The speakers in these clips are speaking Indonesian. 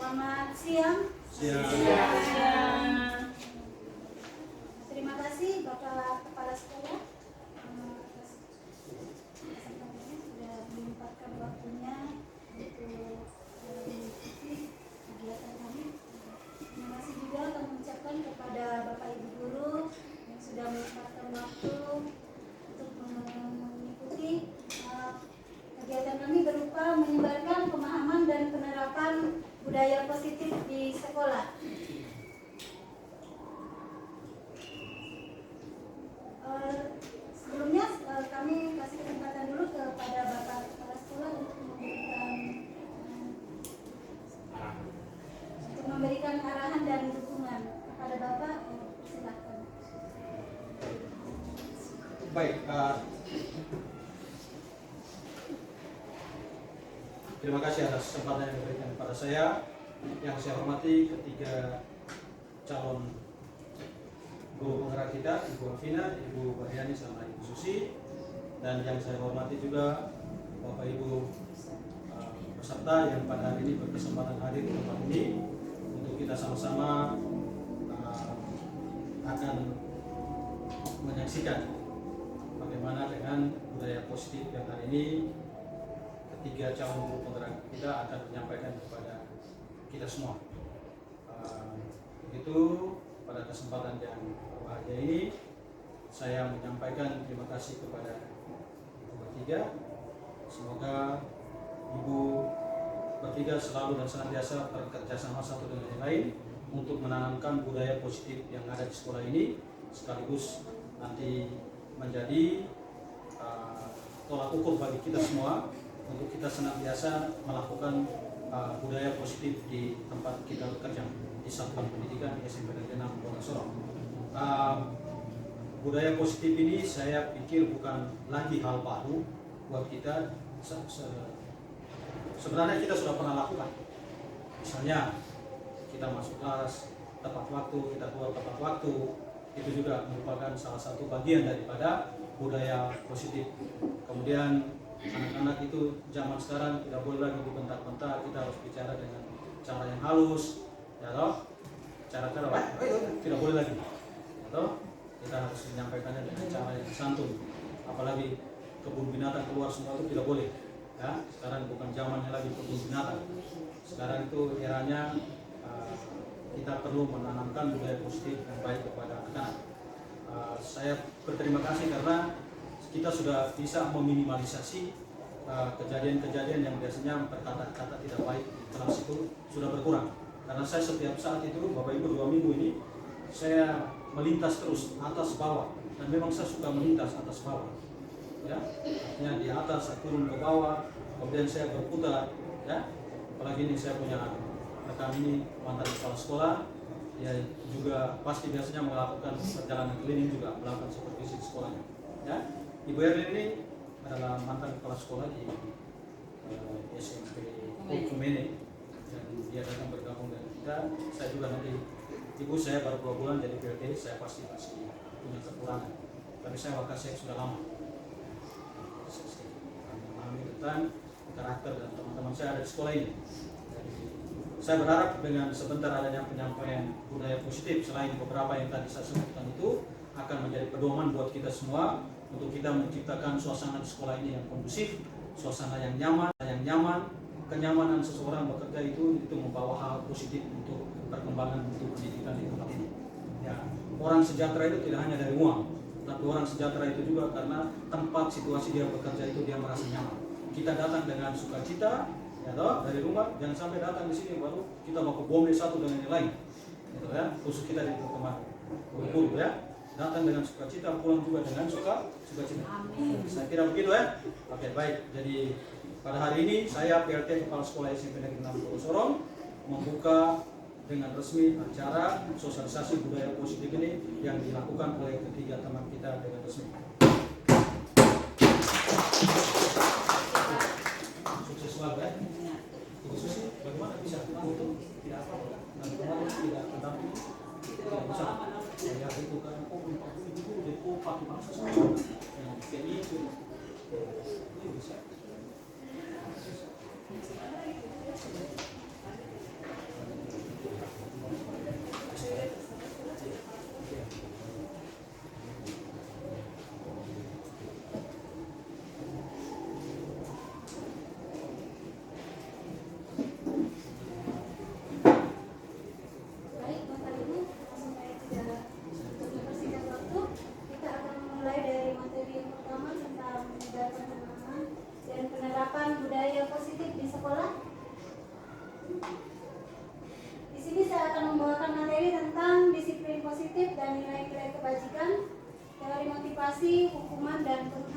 Selamat siang. Siang. Terima kasih Bapak Kepala Sekolah atas kesempatannya sudah menyempatkan waktunya untuk mengikuti kegiatan kami. Terima kasih juga kami ucapkan kepada Bapak Ibu Guru yang sudah menyempatkan waktu untuk mengikuti kegiatan kami berupa menyebarkan pemahaman dan penerapan budaya positif di sekolah. Sebelumnya kami kasih kesempatan dulu kepada Bapak Kepala Sekolah untuk memberikan arahan dan dukungan kepada Bapak. Silakan. Baik, terima kasih atas kesempatan yang diberikan kepada saya. Yang saya hormati ketiga calon guru penggerak kita, Ibu Alvina, Ibu Baryani, sama Ibu Susi. Dan yang saya hormati juga Bapak Ibu peserta yang pada hari ini berkesempatan hadir di tempat ini untuk kita sama-sama akan menyaksikan bagaimana dengan budaya positif yang hari ini ketiga calon guru penggerak kita akan menyampaikan kepada kita semua. Begitu pada kesempatan yang berbahagia ini saya menyampaikan terima kasih kepada Ibu bertiga. Semoga Ibu bertiga selalu dan senantiasa bekerja sama satu dengan yang lain untuk menanamkan budaya positif yang ada di sekolah ini, sekaligus nanti menjadi tolak ukur bagi kita semua untuk kita senantiasa melakukan budaya positif di tempat kita bekerja di Satuan Pendidikan SMP Negeri 6 Kota Sorong. Budaya positif ini saya pikir bukan lagi hal baru buat kita. Sebenarnya kita sudah pernah lakukan. Misalnya kita masuk kelas tepat waktu, kita keluar tepat waktu, itu juga merupakan salah satu bagian daripada budaya positif. Kemudian anak-anak itu zaman sekarang tidak boleh lagi dibentak-bentak, kita harus bicara dengan cara yang halus, ya toh, cara-cara tidak boleh lagi, ya toh, kita harus menyampaikannya dengan cara yang santun. Apalagi kebun binatang keluar semua itu tidak boleh, ya. Sekarang bukan zamannya lagi kebun binatang, sekarang itu eranya kita perlu menanamkan budaya positif yang baik kepada anak-anak. Saya berterima kasih karena kita sudah bisa meminimalisasi kejadian-kejadian yang biasanya berkata-kata tidak baik di kelas itu sudah berkurang. Karena saya setiap saat itu, Bapak Ibu 2 minggu ini, saya melintas terus atas bawah, dan memang saya suka melintas atas bawah. Ya, artinya di atas saya turun ke bawah, kemudian saya berputar. Ya, apalagi ini saya punya rekan ini mantan kepala sekolah, ya juga pasti biasanya melakukan perjalanan keliling juga melakukan supervisi di sekolahnya. Ya. Ibu Erlin ini adalah mantan kepala sekolah di SMP Kumene dan dia datang bergabung dengan kita. Saya juga nanti, Ibu saya baru 2 bulan jadi PLT, saya pasti masih punya kekurangan. Tapi saya wakasnya sudah lama. Saya memahami tentang karakter dan teman-teman saya ada di sekolah ini. Jadi, saya berharap dengan sebentar adanya penyampaian budaya positif selain beberapa yang tadi saya sebutkan itu akan menjadi pedoman buat kita semua untuk kita menciptakan suasana di sekolah ini yang kondusif, suasana yang nyaman. Kenyamanan seseorang bekerja itu membawa hal positif untuk perkembangan untuk pendidikan di tempat ini. Ya, orang sejahtera itu tidak hanya dari uang, tapi orang sejahtera itu juga karena tempat situasi dia bekerja itu dia merasa nyaman. Kita datang dengan sukacita, ya toh, dari rumah, jangan sampai datang di sini baru kita mau kebombe satu dengan yang lain, gitu ya. Khusus kita di kemarin, guru ya. Datang dengan sukacita, pulang juga dengan sukacita. Saya kira begitu ya. Oke, baik. Jadi pada hari ini saya PLT Kepala Sekolah SMP Negeri 6 Kota Sorong membuka dengan resmi acara sosialisasi budaya positif ini yang dilakukan oleh ketiga teman kita dengan resmi. Sukses selalu ya. Ibu Susi, bagaimana bisa untuk tidak apa-apa dan kemarin tidak mendampingi? Tidak bisa. Saya itu kan itu pakai maksud yang kayak itu bisa.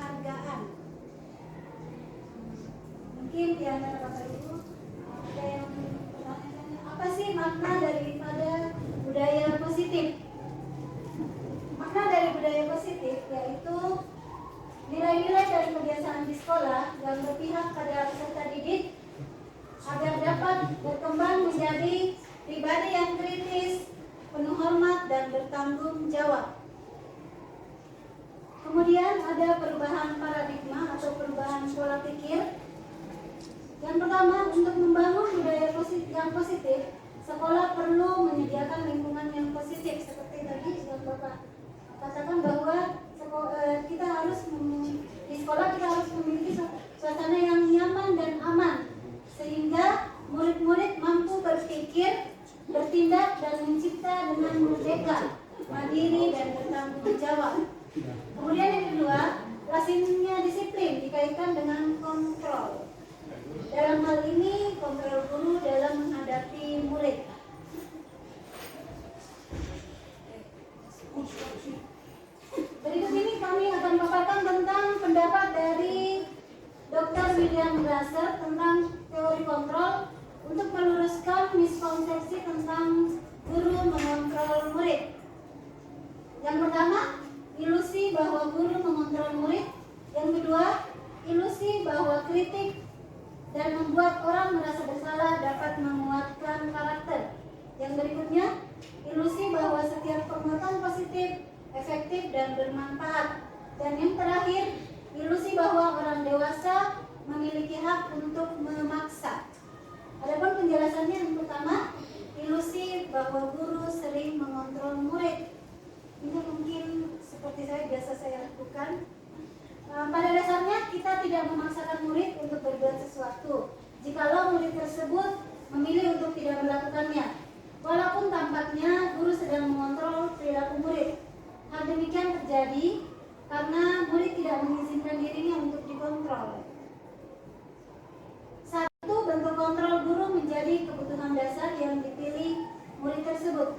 penghargaan. Mungkin di antara Bapak Ibu ada yang bertanya, apa sih makna daripada budaya positif? Makna dari budaya positif yaitu nilai-nilai dari kebiasaan di sekolah yang berpihak pada peserta didik agar dapat berkembang menjadi pribadi yang kritis, penuh hormat, dan bertanggung jawab. Kemudian ada perubahan paradigma atau perubahan pola pikir. Yang pertama, untuk membangun budaya yang positif, sekolah perlu menyediakan lingkungan yang positif. Seperti tadi yang Bapak katakan bahwa kita harus di sekolah kita harus memiliki suasana yang nyaman dan aman, sehingga murid-murid mampu berpikir, bertindak, dan mencipta dengan merdeka, mandiri, dan bertanggung jawab. Kemudian yang kedua, lazimnya disiplin dikaitkan dengan kontrol. Dalam hal ini, kontrol guru dalam menghadapi murid. Berikut ini kami akan memaparkan tentang pendapat dari Dr. William Glasser tentang teori kontrol untuk meluruskan miskonsepsi tentang guru mengontrol murid. Yang pertama, ilusi bahwa guru mengontrol murid. Yang kedua, ilusi bahwa kritik dan membuat orang merasa bersalah dapat menguatkan karakter. Yang berikutnya, ilusi bahwa setiap penguatan positif, efektif, dan bermanfaat. Dan yang terakhir, ilusi bahwa orang dewasa memiliki hak untuk memaksa. Adapun penjelasannya yang pertama, ilusi bahwa guru sering mengontrol murid. Ini mungkin seperti biasa saya lakukan. Pada dasarnya kita tidak memaksakan murid untuk berbuat sesuatu jikalau murid tersebut memilih untuk tidak melakukannya, walaupun tampaknya guru sedang mengontrol perilaku murid. Hal demikian terjadi karena murid tidak mengizinkan dirinya untuk dikontrol. Satu, bentuk kontrol guru menjadi kebutuhan dasar yang dipilih murid tersebut.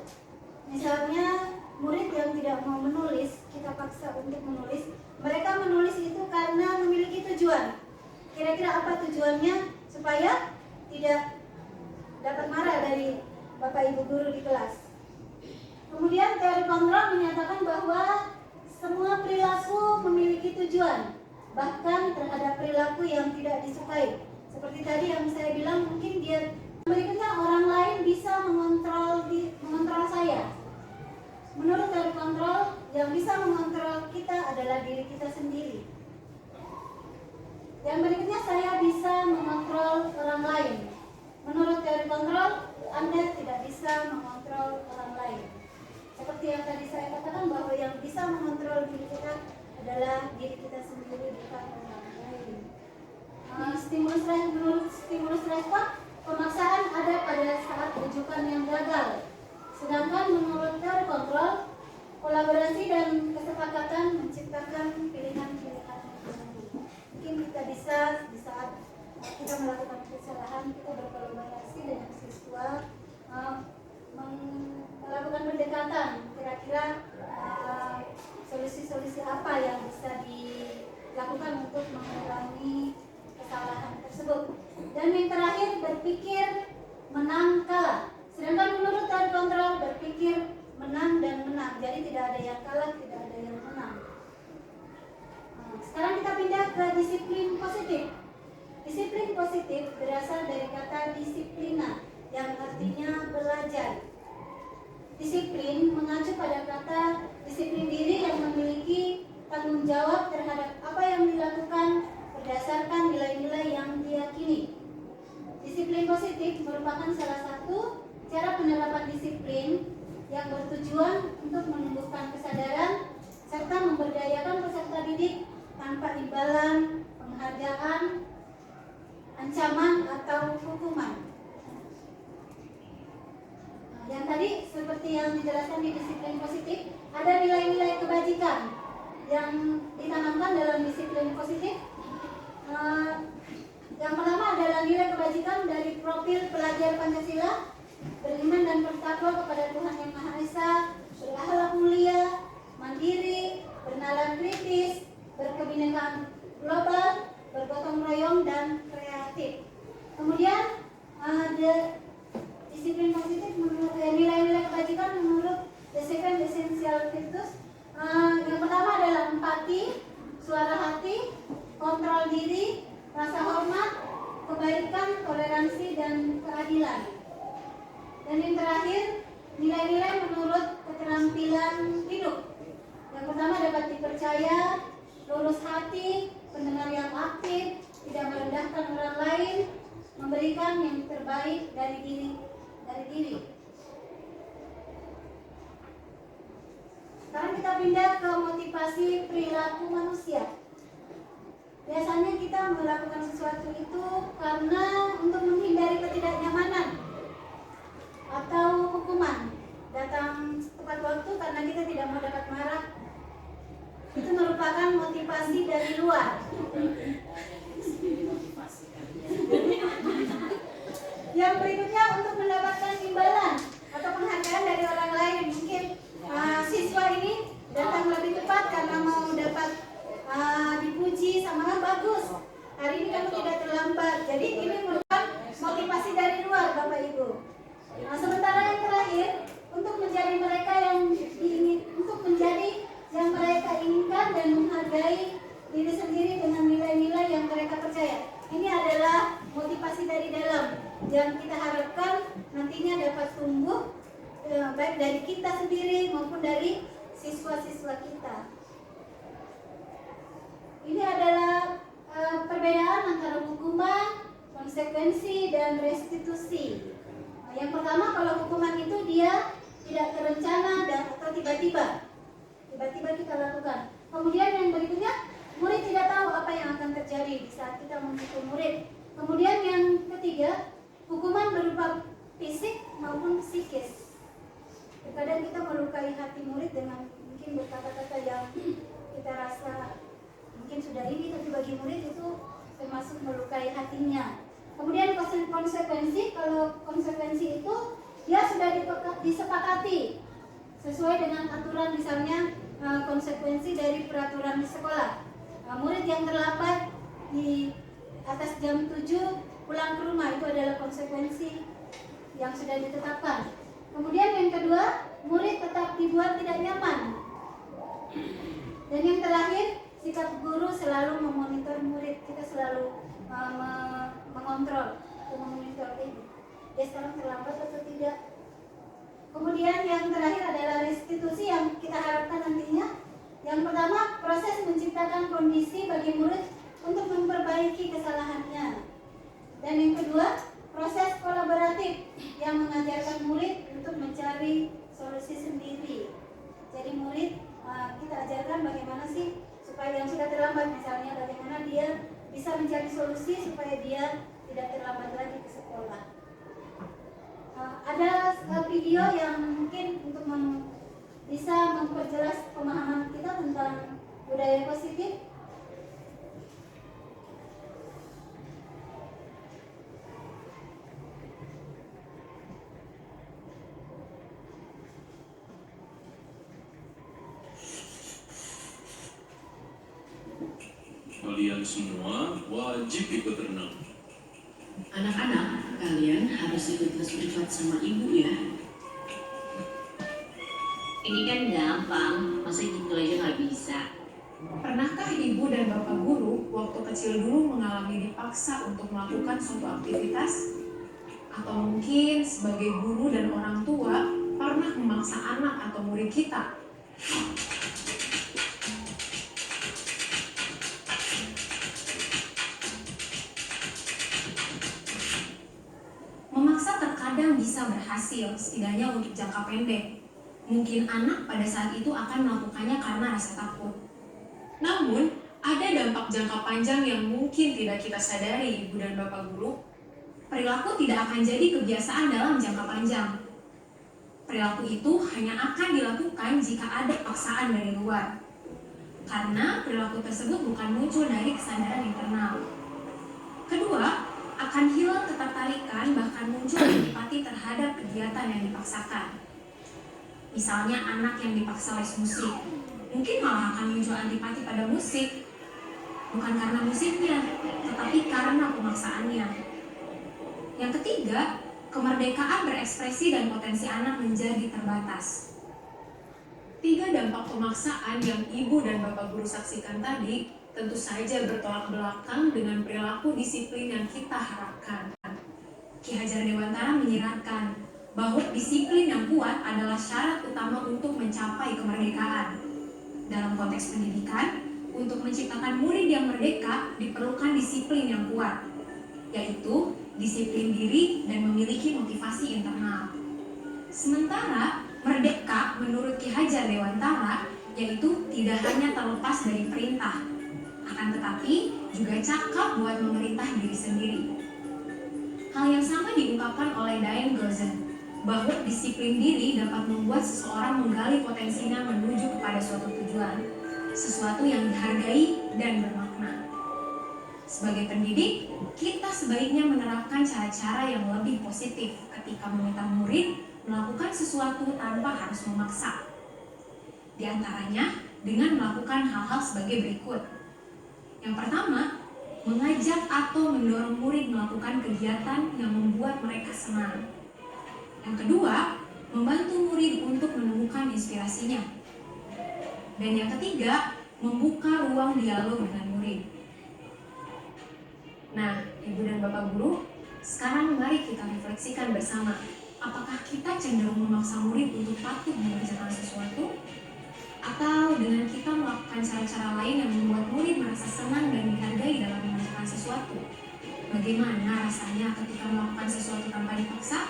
Misalnya murid yang tidak mau menulis, kita paksa untuk menulis. Mereka menulis itu karena memiliki tujuan. Kira-kira apa tujuannya? Supaya tidak dapat marah dari Bapak Ibu guru di kelas. Kemudian teori kontrol menyatakan bahwa semua perilaku memiliki tujuan, bahkan terhadap perilaku yang tidak disukai. Seperti tadi yang saya bilang, mungkin berikutnya orang lain bisa mengontrol saya. Menurut teori kontrol, yang bisa mengontrol kita adalah diri kita sendiri. Yang berikutnya, saya bisa mengontrol orang lain. Menurut teori kontrol, Anda tidak bisa mengontrol orang lain. Seperti yang tadi saya katakan bahwa yang bisa mengontrol diri kita adalah diri kita sendiri, bukan orang lain. Menurut stimulus respon, pemaksaan ada pada saat rujukan yang gagal. Sedangkan menurut teori kontrol, kolaborasi dan kesepakatan menciptakan pilihan-pilihan yang baru. Mungkin kita bisa di saat kita melakukan kesalahan, kita berkolaborasi dengan siswa, melakukan pendekatan. Kira-kira solusi-solusi apa yang bisa dilakukan untuk mengurangi kesalahan tersebut. Dan yang terakhir, berpikir menang kalah. Sedangkan menurut teori kontrol, berpikir menang dan menang. Jadi tidak ada yang kalah, tidak ada yang menang. Sekarang kita pindah ke disiplin positif. Disiplin positif berasal dari kata disiplina, yang artinya belajar. Disiplin mengacu pada kata disiplin diri yang memiliki tanggung jawab terhadap apa yang dilakukan berdasarkan nilai-nilai yang diyakini. Disiplin positif merupakan salah satu cara penerapan disiplin yang bertujuan untuk menumbuhkan kesadaran serta memberdayakan peserta didik tanpa imbalan, penghargaan, ancaman, atau hukuman. Yang tadi seperti yang dijelaskan di disiplin positif, ada nilai-nilai kebajikan yang ditanamkan dalam disiplin positif. Yang pertama adalah nilai kebajikan dari profil pelajar Pancasila: beriman dan bertakwa kepada Tuhan Yang Maha Esa, berakhlak mulia, mandiri, bernalar kritis, berkebinekaan global, bergotong royong, dan kreatif. Kemudian ada disiplin positif menurut nilai-nilai kebajikan menurut The Seven Essential Virtues. Yang pertama adalah empati, suara hati, kontrol diri, rasa hormat, kebaikan, toleransi, dan keadilan. Dan yang terakhir, nilai-nilai menurut keterampilan hidup. Yang pertama dapat dipercaya, lurus hati, pendengar yang aktif, tidak merendahkan orang lain, memberikan yang terbaik dari diri. Sekarang kita pindah ke motivasi perilaku manusia. Biasanya kita melakukan sesuatu itu karena untuk menghindari ketidaknyamanan atau hukuman. Datang tepat waktu karena kita tidak mau dapat marah. Itu merupakan motivasi dari luar. Yang berikutnya untuk mendapatkan imbalan atau penghargaan dari orang lain. Mungkin siswa ini datang lebih tepat karena mau dapat dipuji sama kan bagus. Hari ini kamu tidak terlambat. Jadi ini merupakan motivasi dari luar, Bapak Ibu. Sementara yang terakhir untuk menjadi mereka yang mereka inginkan dan menghargai diri sendiri dengan nilai-nilai yang mereka percaya. Ini adalah motivasi dari dalam yang kita harapkan nantinya dapat tumbuh baik dari kita sendiri maupun dari siswa-siswa kita. Ini adalah perbedaan antara hukuman, konsekuensi, dan restitusi. Yang pertama, kalau hukuman itu dia tidak terencana dan atau tiba-tiba kita lakukan. Kemudian yang berikutnya, murid tidak tahu apa yang akan terjadi di saat kita menghukum murid. Kemudian yang ketiga, hukuman berupa fisik maupun psikis. Terkadang kita melukai hati murid dengan mungkin berkata-kata yang kita rasa mungkin sudah ini, tapi bagi murid itu termasuk melukai hatinya. Kemudian konsekuensi, kalau konsekuensi itu dia sudah disepakati sesuai dengan aturan, misalnya konsekuensi dari peraturan di sekolah. Murid yang terlambat di atas jam 7 pulang ke rumah, itu adalah konsekuensi yang sudah ditetapkan. Kemudian yang kedua, murid tetap dibuat tidak nyaman. Dan yang terakhir, sikap guru selalu memonitor murid. Kita selalu mengontrol, memonitor dia sekarang terlambat atau tidak. Kemudian yang terakhir adalah restitusi yang kita harapkan nantinya. Yang pertama, proses menciptakan kondisi bagi murid untuk memperbaiki kesalahannya. Dan yang kedua, proses kolaboratif yang mengajarkan murid untuk mencari solusi sendiri. Jadi murid kita ajarkan bagaimana sih supaya yang sudah terlambat, misalnya bagaimana dia bisa mencari solusi supaya dia tidak terlambat lagi ke sekolah. Ada video yang mungkin untuk bisa memperjelas pemahaman kita tentang budaya positif. Kalian semua wajib ikut renang. Anak-anak, kalian harus ikut les privat sama ibu ya. Ini kan gampang, masa gitu aja nggak bisa. Pernahkah ibu dan bapak guru waktu kecil dulu mengalami dipaksa untuk melakukan suatu aktivitas? Atau mungkin sebagai guru dan orang tua pernah memaksa anak atau murid kita? Memaksa terkadang bisa berhasil, setidaknya untuk jangka pendek. Mungkin anak pada saat itu akan melakukannya karena rasa takut. Namun, ada dampak jangka panjang yang mungkin tidak kita sadari, ibu dan bapak guru. Perilaku tidak akan jadi kebiasaan dalam jangka panjang. Perilaku itu hanya akan dilakukan jika ada paksaan dari luar. Karena perilaku tersebut bukan muncul dari kesadaran internal. Kedua, akan hilang ketertarikan bahkan muncul antipati terhadap kegiatan yang dipaksakan. Misalnya anak yang dipaksa les musik, mungkin malah akan muncul antipati pada musik. bukan karena musiknya, tetapi karena pemaksaannya. Yang ketiga, kemerdekaan berekspresi dan potensi anak menjadi terbatas. 3 dampak pemaksaan yang ibu dan bapak guru saksikan tadi tentu saja bertolak belakang dengan perilaku disiplin yang kita harapkan. Ki Hajar Dewantara menyiratkan bahwa disiplin yang kuat adalah syarat utama untuk mencapai kemerdekaan. Dalam konteks pendidikan, untuk menciptakan murid yang merdeka diperlukan disiplin yang kuat, yaitu disiplin diri dan memiliki motivasi internal. Sementara merdeka menurut Ki Hajar Dewantara yaitu tidak hanya terlepas dari perintah, akan tetapi juga cakap buat memerintah diri sendiri. Hal yang sama diungkapkan oleh Diane Gozen, bahwa disiplin diri dapat membuat seseorang menggali potensinya menuju kepada suatu tujuan, sesuatu yang dihargai dan bermakna. Sebagai pendidik, kita sebaiknya menerapkan cara-cara yang lebih positif ketika meminta murid melakukan sesuatu tanpa harus memaksa. Di antaranya dengan melakukan hal-hal sebagai berikut. Yang pertama, mengajak atau mendorong murid melakukan kegiatan yang membuat mereka senang. Yang kedua, membantu murid untuk menemukan inspirasinya. Dan yang ketiga, membuka ruang dialog dengan murid. Nah, Ibu dan Bapak Guru, sekarang mari kita refleksikan bersama. Apakah kita cenderung memaksa murid untuk patuh mengerjakan sesuatu? Atau dengan kita melakukan cara-cara lain yang membuat murid merasa senang dan dihargai dalam mengerjakan sesuatu? Bagaimana rasanya ketika melakukan sesuatu tanpa dipaksa?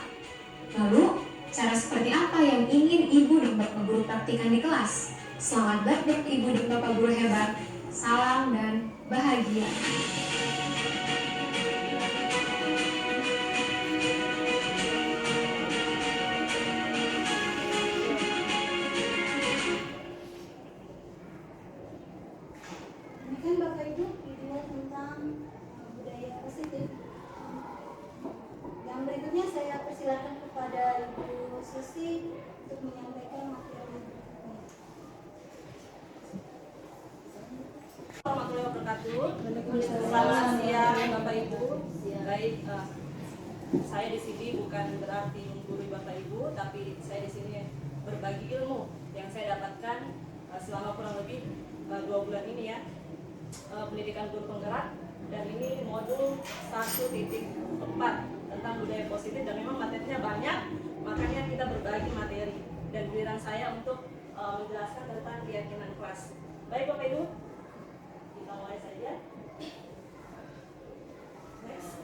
Lalu, cara seperti apa yang ingin Ibu dan Bapak Guru praktikan di kelas? Selamat bertemu Ibu dan Bapak Guru hebat. Salam dan bahagia. Demikian Bapak Ibu video tentang budaya positif. Yang berikutnya saya persilakan kepada Ibu Susi untuk menyampaikan materi. Warahmatullahi wabarakatuh. Selamat siang Bapak Ibu. Baik, saya di sini bukan berarti menggurui Bapak Ibu, tapi saya di sini berbagi ilmu yang saya dapatkan selama kurang lebih 2 bulan ini ya. Pendidikan guru penggerak, dan ini modul 1.4 tentang budaya positif, dan memang materinya banyak, makanya kita berbagi materi dan giliran saya untuk menjelaskan tentang keyakinan kelas. Baik Bapak Ibu, kita mulai saja. Next.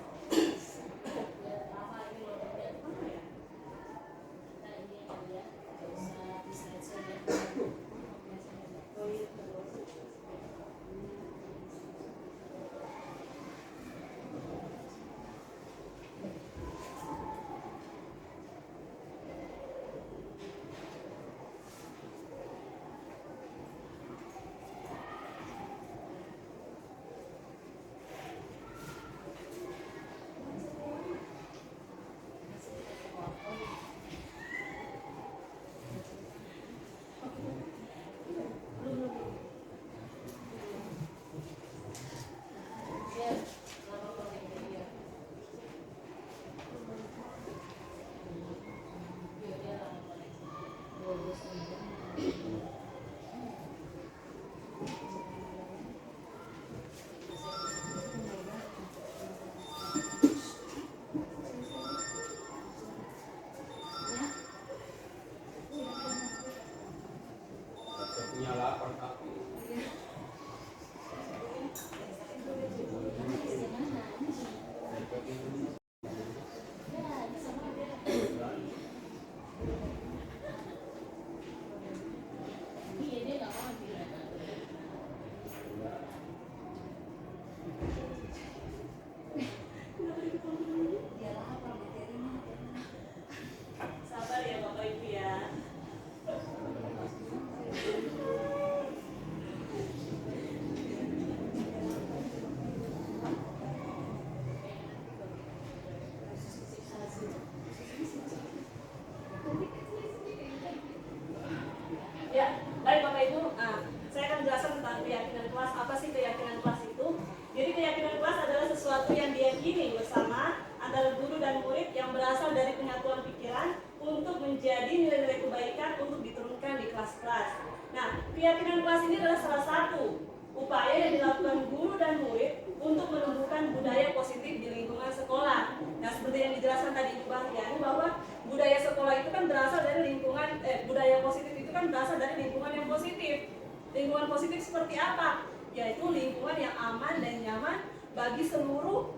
antara guru dan murid yang berasal dari penyatuan pikiran untuk menjadi nilai-nilai kebaikan untuk diturunkan di kelas-kelas. Nah, keyakinan kelas ini adalah salah satu upaya yang dilakukan guru dan murid untuk menumbuhkan budaya positif di lingkungan sekolah. Nah, seperti yang dijelaskan tadi Ibu Bahtiani, bahwa budaya sekolah itu kan berasal dari lingkungan, budaya positif itu kan berasal dari lingkungan yang positif. Lingkungan positif seperti apa? Yaitu lingkungan yang aman dan nyaman bagi seluruh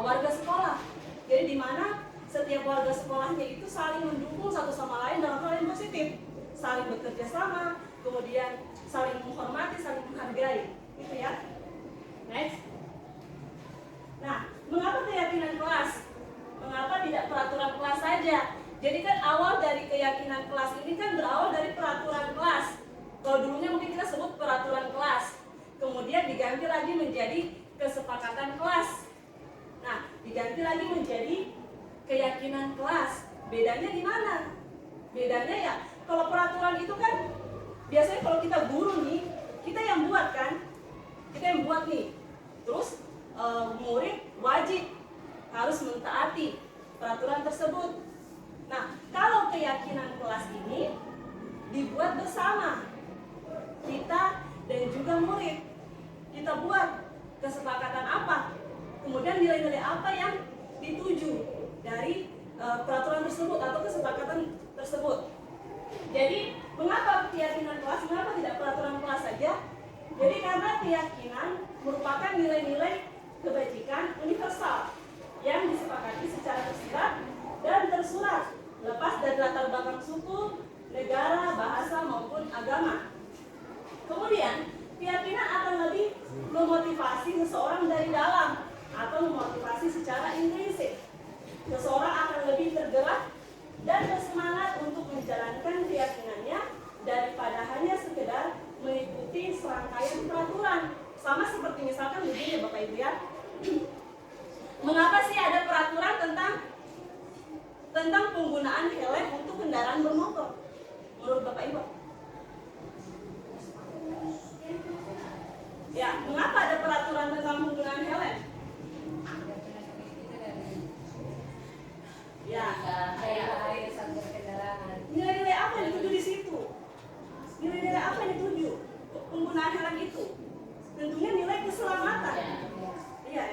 warga sekolah. Jadi di mana setiap warga sekolahnya itu saling mendukung satu sama lain dalam hal yang positif, saling bekerja sama, kemudian saling menghormati, saling menghargai, gitu ya. Next. Nah, mengapa keyakinan kelas? Mengapa tidak peraturan kelas saja? Jadi kan awal dari keyakinan kelas ini kan berawal dari peraturan kelas. Kalau dulunya mungkin kita sebut peraturan kelas, kemudian diganti lagi menjadi kesepakatan kelas. Nah, diganti lagi menjadi keyakinan kelas. Bedanya di mana? Bedanya ya, kalau peraturan itu kan biasanya kalau kita guru nih, kita yang buat kan? Kita yang buat nih. Terus murid wajib harus mentaati peraturan tersebut. Nah, kalau keyakinan kelas ini dibuat bersama kita dan juga murid. Kita buat kesepakatan apa? Kemudian nilai-nilai apa yang dituju dari peraturan tersebut atau kesepakatan tersebut. Jadi, mengapa keyakinan kelas? Mengapa tidak peraturan kelas saja? Jadi karena keyakinan merupakan nilai-nilai kebajikan universal yang disepakati secara tersirat dan tersurat, lepas dari latar belakang suku, negara, bahasa maupun agama. Kemudian, keyakinan akan lebih memotivasi seseorang dari dalam atau memotivasi secara intrinsik. Seseorang akan lebih tergerak dan bersemangat untuk menjalankan keyakinannya daripada hanya sekedar mengikuti serangkaian peraturan. Sama seperti misalkan begini Bapak Ibu ya. Mengapa sih ada peraturan tentang penggunaan helm untuk kendaraan bermotor? Menurut Bapak Ibu? Ya, mengapa ada peraturan tentang penggunaan helm? Ya, nilai-nilai apa yang dituju di situ? Nilai-nilai apa yang dituju penggunaan helm itu? Tentunya nilai keselamatan. Iya.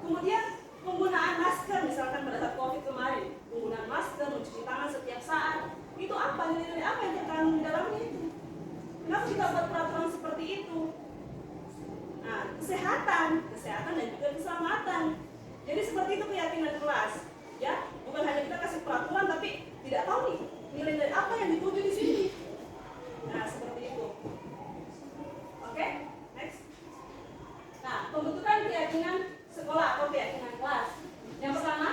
Kemudian penggunaan masker, misalkan pada saat COVID kemarin, penggunaan masker, mencuci tangan setiap saat, itu apa? Nilai-nilai apa yang terkandung di dalamnya itu? Kenapa kita buat peraturan seperti itu? Nah, kesehatan dan juga keselamatan. Jadi seperti itu keyakinan kelas, ya. Bukan hanya kita kasih peraturan, tapi tidak tahu nih nilai-nilai apa yang dituju di sini. Nah, seperti itu. Oke, next. Nah, pembentukan keyakinan sekolah atau keyakinan kelas. Yang pertama,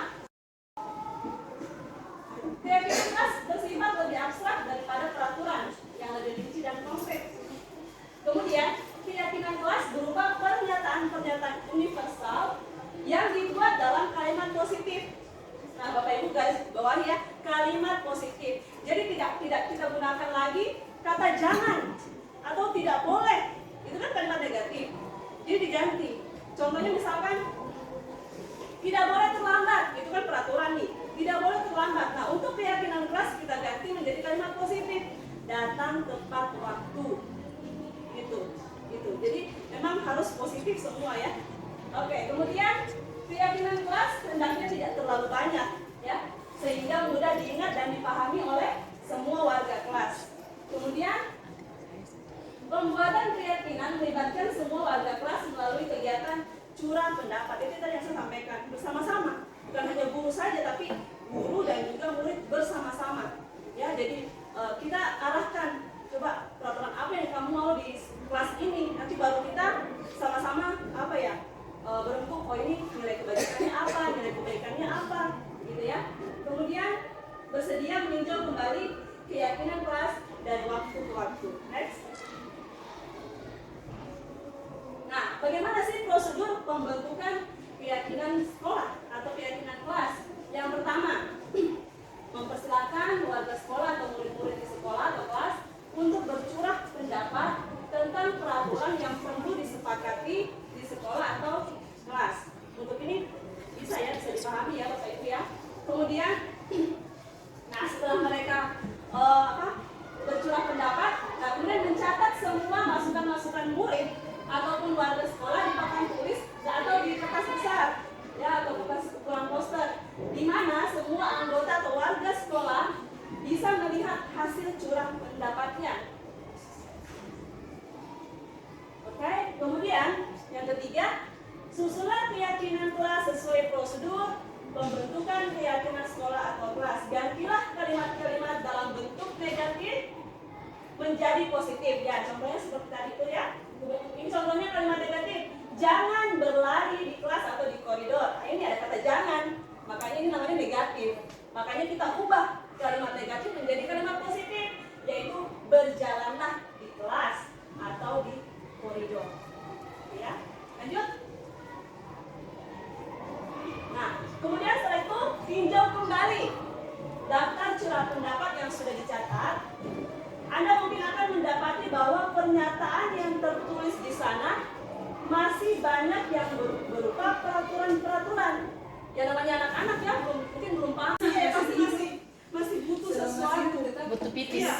keyakinan kelas bersifat lebih abstrak daripada peraturan yang lebih rinci dan konkret. Kemudian, keyakinan kelas berupa pernyataan-pernyataan universal yang dibuat dalam kalimat positif. Nah, Bapak Ibu garis bawah ya, kalimat positif. Jadi tidak kita gunakan lagi kata jangan atau tidak boleh. Itu kan kalimat negatif. Jadi diganti. Contohnya misalkan tidak boleh terlambat, itu kan peraturan nih. Tidak boleh terlambat. Nah, untuk keyakinan kelas kita ganti menjadi kalimat positif. Datang tepat waktu. Gitu. Jadi memang harus positif semua ya. Oke, kemudian keyakinan kelas hendaknya tidak terlalu banyak ya, sehingga mudah diingat dan dipahami oleh semua warga kelas. Kemudian pembuatan keyakinan melibatkan semua warga kelas melalui kegiatan curah pendapat. Itu tadi yang saya sampaikan, bersama-sama. Bukan hanya guru saja, tapi guru dan juga murid bersama-sama. Ya, jadi kita arahkan, coba peraturan apa yang kamu mau di kelas ini. Nanti baru kita sama-sama berembuk, oh ini nilai kebaikannya apa, nilai kebaikannya apa, gitu ya. Kemudian bersedia meninjau kembali keyakinan kelas dari waktu ke waktu. Next. Nah, bagaimana sih prosedur pembentukan keyakinan sekolah atau keyakinan kelas? Yang pertama, mempersilahkan warga sekolah atau murid-murid di sekolah atau kelas untuk bercurah pendapat tentang peraturan yang perlu disepakati di sekolah atau kelas. Untuk ini bisa dipahami ya Bapak Ibu ya. Kemudian, nah setelah mereka bercurah pendapat, nah kemudian mencatat semua masukan-masukan murid ataupun warga sekolah di papan tulis atau di kertas besar, ya, atau kertas ukuran poster, di mana semua anggota atau warga sekolah bisa melihat hasil curah pendapatnya. Oke, kemudian yang ketiga, susunan keyakinan kelas sesuai prosedur pembentukan keyakinan sekolah atau kelas. Gantilah kalimat-kalimat dalam bentuk negatif menjadi positif. Ya, contohnya seperti tadi itu ya. Ini contohnya kalimat negatif. Jangan berlari di kelas atau di koridor. Nah, ini ada kata jangan. Makanya ini namanya negatif. Makanya kita ubah kalimat negatif menjadi kalimat positif, yaitu berjalanlah di kelas atau di koridor. Ya, lanjut. Nah, kemudian setelah itu tinjau kembali daftar curah pendapat yang sudah dicatat. Anda mungkin akan mendapati bahwa pernyataan yang tertulis di sana masih banyak yang berupa peraturan-peraturan. Ya namanya anak-anak ya, mungkin belum paham ya, masih butuh sesuatu. Butuh pitis. Iya.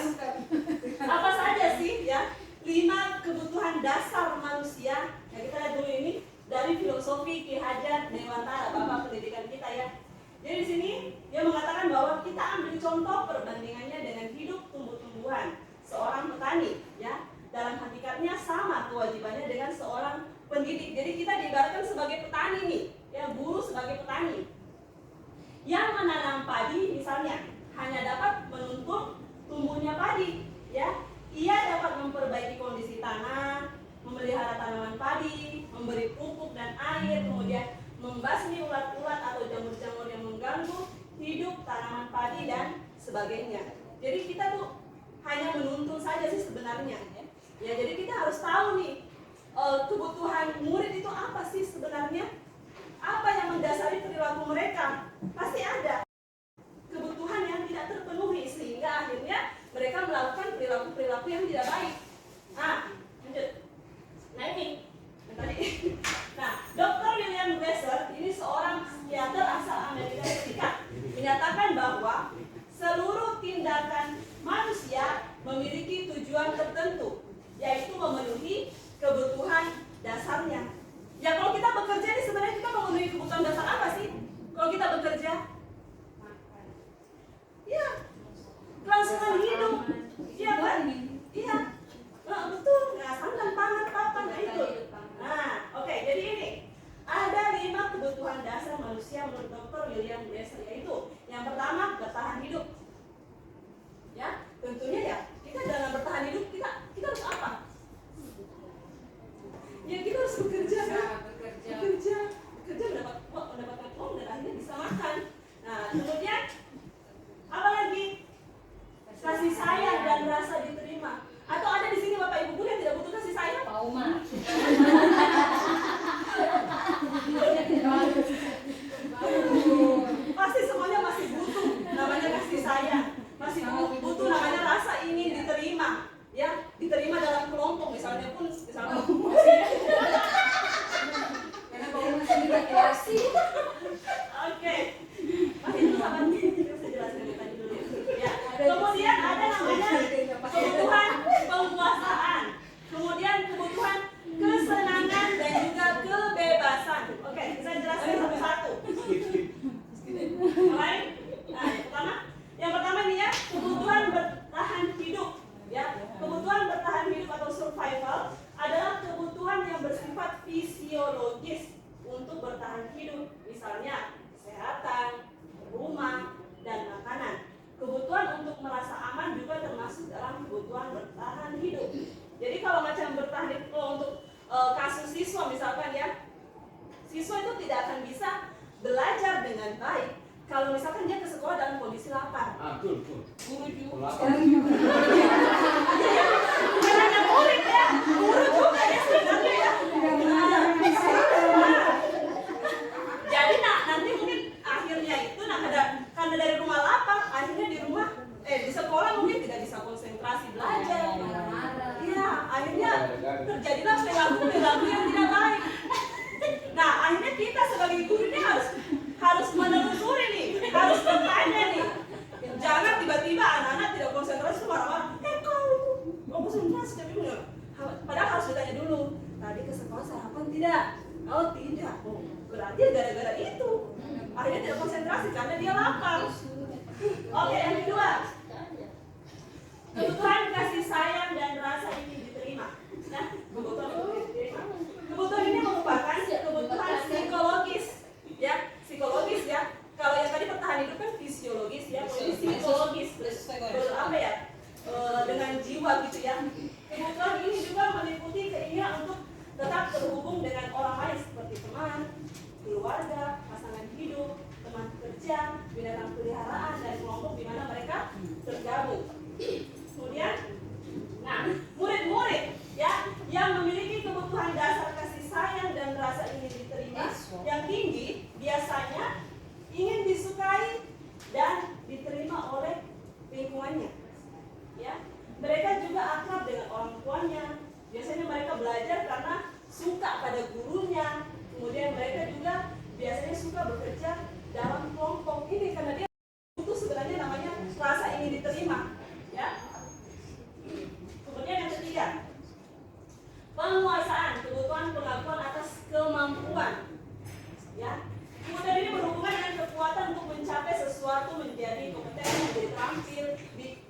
Apa saja sih ya? 5 kebutuhan dasar manusia. Ya, kita lihat dulu ini dari filosofi Ki Hajar Dewantara, Bapak pendidikan kita ya. Jadi di sini dia mengatakan bahwa kita ambil contoh perbandingannya dengan hidup tumbuh-tumbuhan seorang petani ya. Dalam hakikatnya sama kewajibannya dengan seorang pendidik. Jadi kita diibaratkan sebagai petani nih, ya, guru sebagai petani. Yang menanam padi misalnya hanya dapat menuntun tumbuhnya padi, ya. Ia dapat memperbaiki kondisi tanah, memelihara tanaman padi, memberi pupuk dan air, kemudian membasmi ulat-ulat atau jamur-jamur yang mengganggu hidup tanaman padi dan sebagainya. Jadi kita tuh hanya menuntun saja sih sebenarnya. Ya, jadi kita harus tahu nih kebutuhan murid itu apa sih sebenarnya? Apa yang mendasari perilaku mereka? Pasti ada kebutuhan yang tidak terpenuhi sehingga akhirnya mereka melakukan perilaku-perilaku yang tidak baik. Nah, lanjut. Nah ini yang tadi. Nah, Dr. William Glasser ini seorang psikiater asal Amerika Serikat menyatakan bahwa seluruh tindakan manusia memiliki tujuan tertentu, yaitu memenuhi kebutuhan dasarnya. Ya kalau kita bekerja ini sebenarnya kita memenuhi kebutuhan dasar apa sih? Kalau kita bekerja, ya kelangsungan hidup, iya kan? Iya, nah, betul. Nah, sandang pangan papan, nah itu. Nah, oke. Jadi ini ada 5 kebutuhan dasar manusia menurut Dr. William Glasser, yaitu yang pertama bertahan hidup. Ya, tentunya ya kita dalam bertahan hidup kita harus apa? Ya kita harus bekerja kan? Bekerja mendapatkan uang dan akhirnya bisa makan. Nah, kemudian apa lagi? Kasih sayang dan rasa diterima. Atau ada di sini Bapak Ibu yang tidak butuh kasih sayang? Mau mah. Pasti semuanya masih butuh namanya kasih sayang, masih butuh namanya rasa ingin diterima, ya, diterima dalam kelompok misalnya pun misalnya karena kalau masih kreasi. Oke, masih itu sama nih, saya jelaskan tadi dulu ya. Kemudian ada namanya kebutuhan penguasaan, kemudian kebutuhan kesenangan dan juga kebebasan. Oke, saya jelaskan satu-satu. Mulai. Nah, yang pertama ini ya, kebutuhan bertahan hidup. Ya, kebutuhan bertahan hidup atau survival adalah kebutuhan yang bersifat fisiologis untuk bertahan hidup. Misalnya kesehatan, rumah, dan makanan. Kebutuhan untuk merasa aman juga termasuk dalam kebutuhan bertahan hidup. Jadi kalau macam bertahan hidup, kalau untuk kasus siswa misalkan ya, siswa itu tidak akan bisa belajar dengan baik kalau misalkan dia ke sekolah dalam kondisi lapar. Betul. Guru juga. Bukan hanya murid ya, guru juga ya sebenarnya ya. Jadi nanti mungkin akhirnya itu karena dari rumah lapar, akhirnya di rumah di sekolah mungkin tidak bisa konsentrasi belajar. Iya, akhirnya terjadilah perilaku yang tidak baik. Nah, akhirnya kita sebagai guru ini harus menelusuri nih konsentrasi karena dia lapar. Oke, yang kedua, kebutuhan kasih sayang dan rasa ingin diterima. Nah, kebutuhan ingin diterima. Kebutuhan ini merupakan kebutuhan psikologis, ya, psikologis ya. Kalau yang tadi bertahan hidup kan fisiologis ya, ini psikologis. Apa ya? Dengan jiwa gitu ya. Kebutuhan ini juga meliputi keinginan untuk tetap terhubung dengan orang lain seperti teman, keluarga, pasangan hidup, teman kerja, binatang peliharaan, dan kelompok di mana mereka tergabung. Kemudian, nah, murid-murid ya yang memiliki kebutuhan dasar kasih sayang dan rasa ingin diterima yang tinggi biasanya ingin disukai dan diterima oleh lingkungannya. Ya, mereka juga akrab dengan orang tuanya. Biasanya mereka belajar karena suka pada gurunya. Kemudian mereka juga biasanya suka bekerja dalam kelompok ini karena dia butuh sebenarnya namanya rasa ingin diterima. Ya. Kemudian yang ketiga, penguasaan, kebutuhan pengakuan atas kemampuan. Ya. Kemudian ini berhubungan dengan kekuatan untuk mencapai sesuatu, menjadi kompeten, menjadi terampil,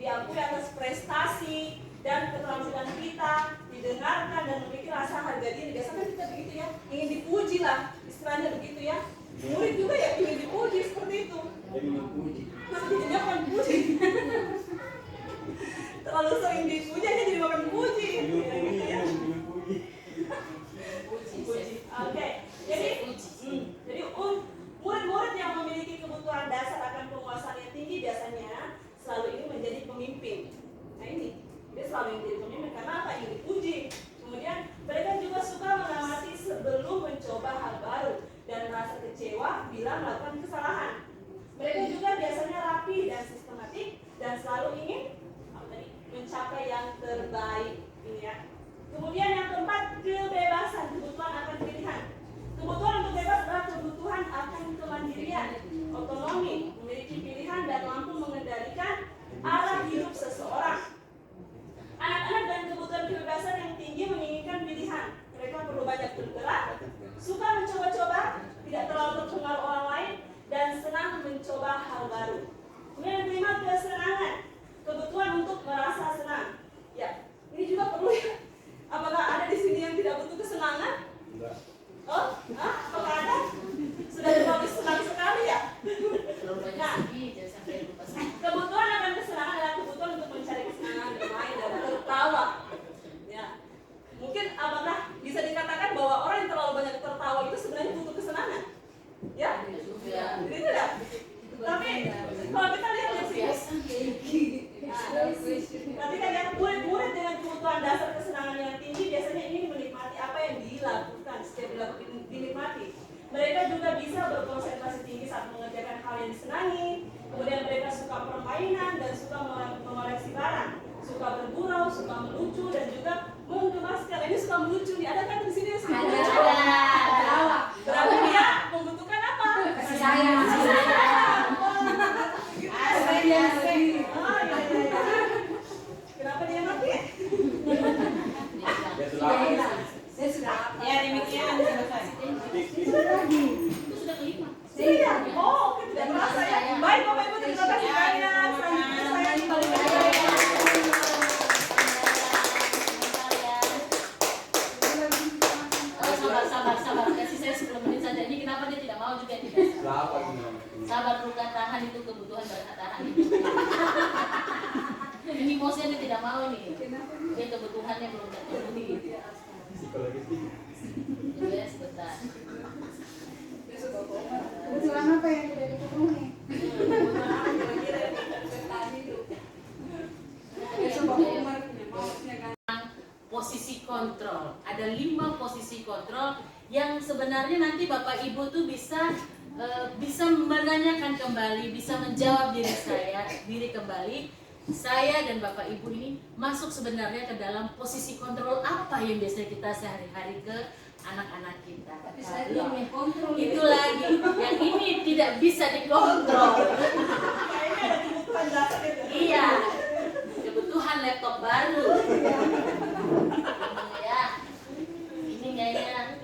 diakui atas prestasi dan keterampilan kita, didengarkan dan memiliki rasa harga diri. Biasanya kita begitu ya, ingin dipuji lah, istilahnya begitu ya. Murid juga ya ingin dipuji seperti itu. Nah, jadinya bukan puji. Terlalu sering dipuji aja jadi makan puji. Gitu ya. Oke, jadi murid-murid yang memiliki kebutuhan dasar akan penguasaan yang tinggi biasanya selalu ingin menjadi pemimpin. Nah ini, dia selalu ingin jadi pemimpin karena apa? Ingin dipuji. Kemudian mereka juga suka mengamati sebelum mencoba hal baru dan merasa kecewa bila melakukan kesalahan. Mereka juga biasanya rapi dan sistematik dan selalu ingin mencapai yang terbaik. Ini ya. Kemudian yang keempat, kebebasan, kebutuhan akan pilihan. Kebutuhan untuk bebas adalah kebutuhan akan kemandirian, otonomi, memiliki pilihan dan mampu mengendalikan arah hidup seseorang. Anak-anak dan kebutuhan kebebasan yang tinggi menginginkan pilihan. Mereka perlu banyak bergerak, suka mencoba-coba, tidak terlalu terpengaruh orang lain, dan senang mencoba hal baru. Kemudian yang kelima, kesenangan, kebutuhan untuk merasa senang. Ya, ini juga perlu ya. Apakah ada di sini yang tidak butuh kesenangan? Enggak. Oh, apakah ada? Sudah terlalu senang sekali ya? Nah, kebutuhan akan kesenangan adalah kebutuhan untuk mencari kesenangan, bermain dan tertawa. Ya, mungkin apakah bisa dikatakan bahwa orang yang terlalu banyak tertawa itu sebenarnya butuh kesenangan? Ya, jadi tidak. Tapi kalau kita lihat di sini, nanti kan yang murid-murid dengan kebutuhan dasar kesenangan yang tinggi biasanya ingin menikmati apa yang dilakukan. Setiap dinikmati, mereka juga bisa berkonsentrasi tinggi saat mengerjakan hal yang disenangi. Kemudian mereka suka permainan dan suka mengoleksi barang, suka bergurau, suka melucu dan juga menggemaskan. Ini suka melucu nih, ada kan di sini? Ada. Berarti dia membutuhkan apa? Kasih sayang. Kenapa dia mati? Saya sudah. Ya demikian. Sudah. Oh, tidak terasa ya. Baik Bapak Ibu, terima kasih banyak. Selanjutnya saya kembali Sabar. Kasih saya 10 menit saja. Ini kenapa dia tidak mau juga tidak? Sabar, luka tahan itu kebutuhan tahan itu. Ini bosnya dia tidak mau nih. Dia kebutuhannya belum terpenuhi. Ya sebentar. Kebetulan apa yang tidak dipenuhi? Posisi kontrol. Ada 5 posisi kontrol yang sebenarnya nanti Bapak Ibu tuh bisa menanyakan kembali, bisa menjawab diri kembali. Saya dan Bapak Ibu ini masuk sebenarnya ke dalam posisi kontrol apa yang biasanya kita sehari-hari ke anak-anak kita. Tapi saya belum kontrol. Itu lagi, yang ini tidak bisa dikontrol. kayaknya ada kebutuhan dasar itu. Iya, kebutuhan laptop baru. Ya, ini kayaknya.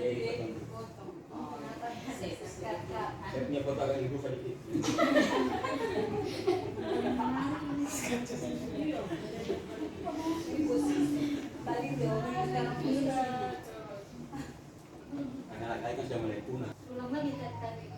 Saya punya foto agak ibu sedikit. Anak-anak itu sudah mulai punah. Ulang lagi tadi.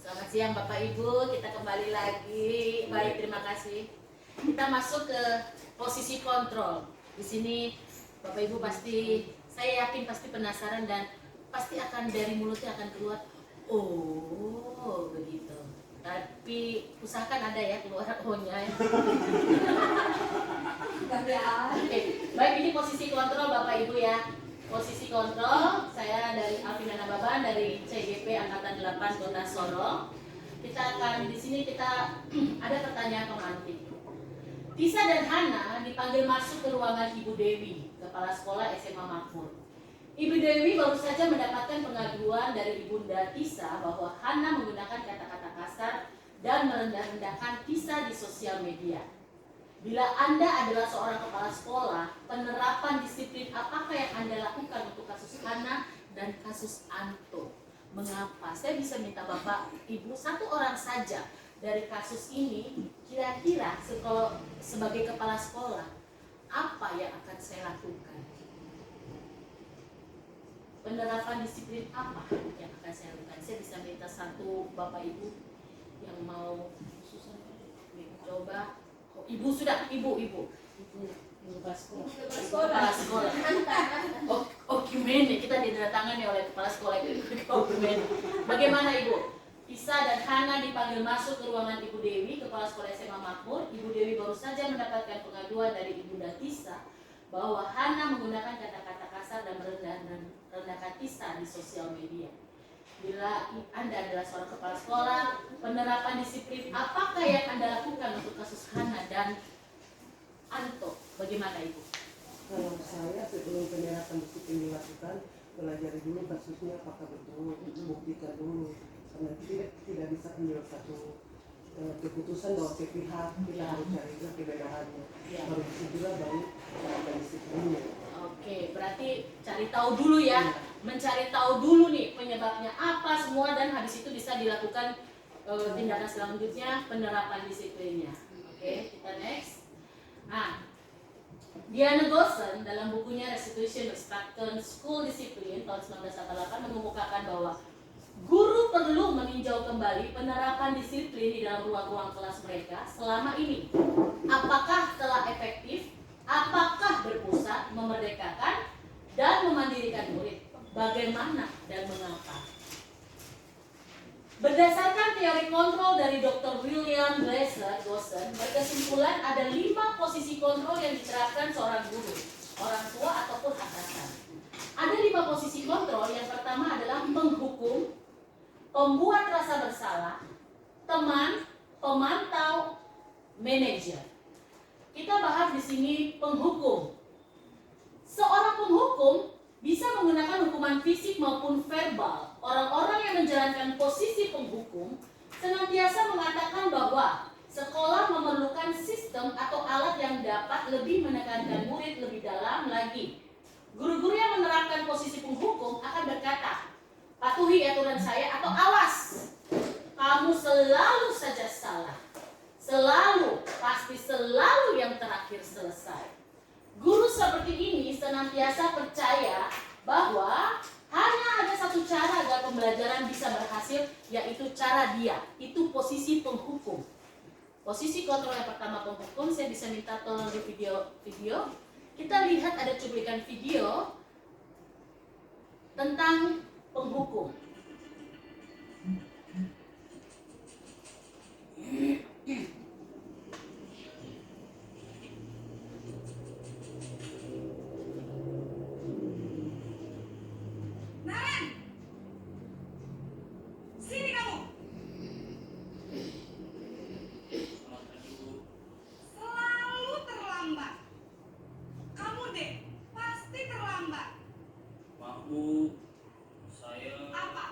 Selamat siang Bapak Ibu, kita kembali lagi. Baik, terima kasih. Kita masuk ke posisi kontrol. Di sini Bapak Ibu pasti, saya yakin pasti penasaran dan pasti akan dari mulutnya akan keluar, oh begitu. Tapi usahakan ada ya keluar oh-nya. Oke, baik, ini posisi kontrol Bapak Ibu ya. Posisi kontrol, saya dari Alvina Nababan dari CGP Angkatan 8 Kota Sorong. Kita akan di sini kita ada pertanyaan pemantik. Tisa dan Hana dipanggil masuk ke ruangan Ibu Dewi, Kepala Sekolah SMA Makmur. Ibu Dewi baru saja mendapatkan pengaduan dari Ibunda Tisa bahwa Hana menggunakan kata-kata kasar dan merendah-rendahkan Tisa di sosial media. Bila Anda adalah seorang kepala sekolah, penerapan disiplin apakah yang Anda lakukan untuk kasus Hana dan kasus Anto? Mengapa? Saya bisa minta Bapak, Ibu, satu orang saja dari kasus ini, kira-kira sebagai kepala sekolah, apa yang akan saya lakukan? Penerapan disiplin apa yang akan saya lakukan? Saya bisa minta satu Bapak Ibu yang mau coba. Oh, Ibu sudah, Ibu kepala sekolah. Oh, gimana? Kita didatangani oleh kepala sekolah itu. Oh, gimana? Bagaimana Ibu? Tisa dan Hana dipanggil masuk ke ruangan Ibu Dewi, Kepala Sekolah SMA Makmur. Ibu Dewi baru saja mendapatkan pengaduan dari Ibunda Tisa bahwa Hana menggunakan kata-kata kasar dan merendahkan Tisa di sosial media. Bila Anda adalah seorang kepala sekolah, penerapan disiplin apakah yang Anda lakukan untuk kasus Hana dan Anto? Bagaimana Ibu? Kalau saya sebelum penerapan disiplin dilakukan, pelajari dulu kasusnya apakah betul, buktikan dulu. Karena tidak bisa ambil satu keputusan bahwa sepihak, kita harus cari juga kebenarannya. Baru bisa juga baru penerapan disiplinnya. Oke, berarti cari tahu dulu ya, mencari tahu dulu nih penyebabnya apa semua dan habis itu bisa dilakukan tindakan selanjutnya penerapan disiplinnya. Oke, kita next. Nah, Diana Gosen dalam bukunya Restitution Restructured School Discipline tahun 1988 mengemukakan bahwa guru perlu meninjau kembali penerapan disiplin di dalam ruang-ruang kelas mereka selama ini. Apakah telah efektif? Apakah berpusat, memerdekakan, dan memandirikan murid? Bagaimana dan mengapa? Berdasarkan teori kontrol dari Dr. William Glaser Gosen, berkesimpulan ada 5 posisi kontrol yang diterapkan seorang guru, orang tua ataupun atasan. Ada 5 posisi kontrol. Yang pertama adalah penghukum, pembuat rasa bersalah, teman, pemantau, manajer. Kita bahas di sini penghukum. Seorang penghukum bisa menggunakan hukuman fisik maupun verbal. Orang-orang yang menjalankan posisi penghukum senantiasa mengatakan bahwa sekolah memerlukan sistem atau alat yang dapat lebih menekankan murid lebih dalam lagi. Guru-guru yang menerapkan posisi penghukum akan berkata, patuhi aturan saya atau awas, kamu selalu saja salah. Selalu, pasti selalu yang terakhir selesai. Guru seperti ini senantiasa percaya bahwa hanya ada satu cara agar pembelajaran bisa berhasil, yaitu cara dia. Itu posisi penghukum. Posisi kontrol yang pertama penghukum, saya bisa minta tolong di video. Kita lihat ada cuplikan video tentang penghukum. Naren! Sini kamu! Selalu terlambat. Kamu deh, pasti terlambat. Maaf Bu, saya Apa?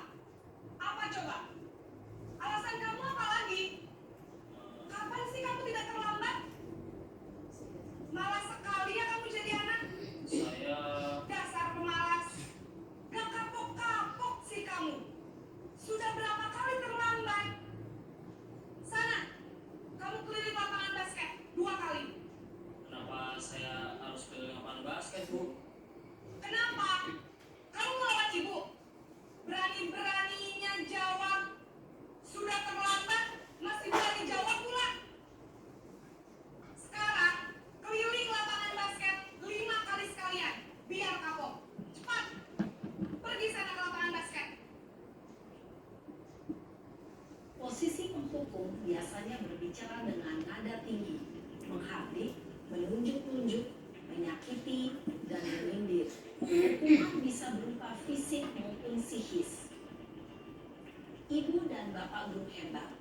biasanya berbicara dengan nada tinggi, menghardik, menunjuk-nunjuk, menyakiti, dan menyindir. Hukuman bisa berupa fisik maupun psikis. Ibu dan bapak guru hebat.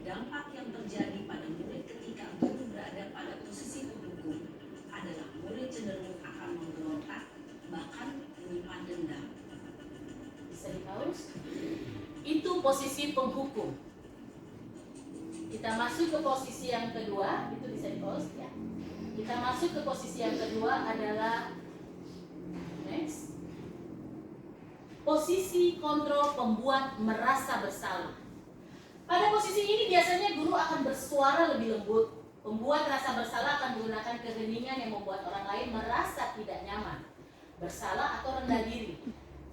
Dampak yang terjadi pada murid ketika guru berada pada posisi penghukum adalah murid cenderung akan memberontak, bahkan menyimpan dendam. Bisa dipaus? Itu posisi penghukum. Kita masuk ke posisi yang kedua, itu bisa dipaus ya. Kita masuk ke posisi yang kedua adalah next. Posisi kontrol pembuat merasa bersalah. Pada posisi ini biasanya guru akan bersuara lebih lembut. Pembuat rasa bersalah akan menggunakan keheningan yang membuat orang lain merasa tidak nyaman, bersalah atau rendah diri.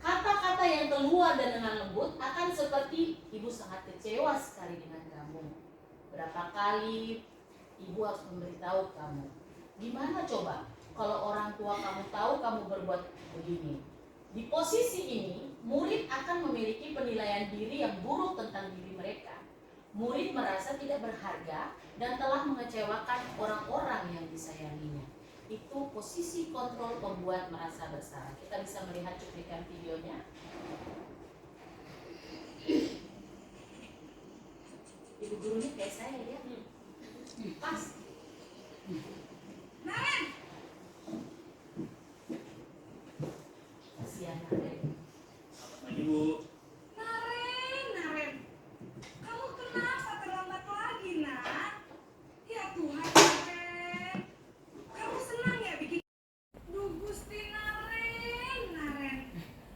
Kata-kata yang keluar dan dengan lembut akan seperti, ibu sangat kecewa sekali dengan kamu. Berapa kali ibu harus memberitahu kamu. Gimana coba kalau orang tua kamu tahu kamu berbuat begini? Di posisi ini, murid akan memiliki penilaian diri yang buruk tentang diri mereka. Murid merasa tidak berharga dan telah mengecewakan orang-orang yang disayanginya. Itu posisi kontrol pembuat merasa bersalah. Kita bisa melihat cuplikan videonya. Ibu gurunya kayak saya ya. Pas. Naren! Kasihan Naren. Pagi Bu. Naren, kamu kenapa terlambat lagi, nak? Ya Tuhan, Naren. Kamu senang ya bikin... Duh, Gusti Naren.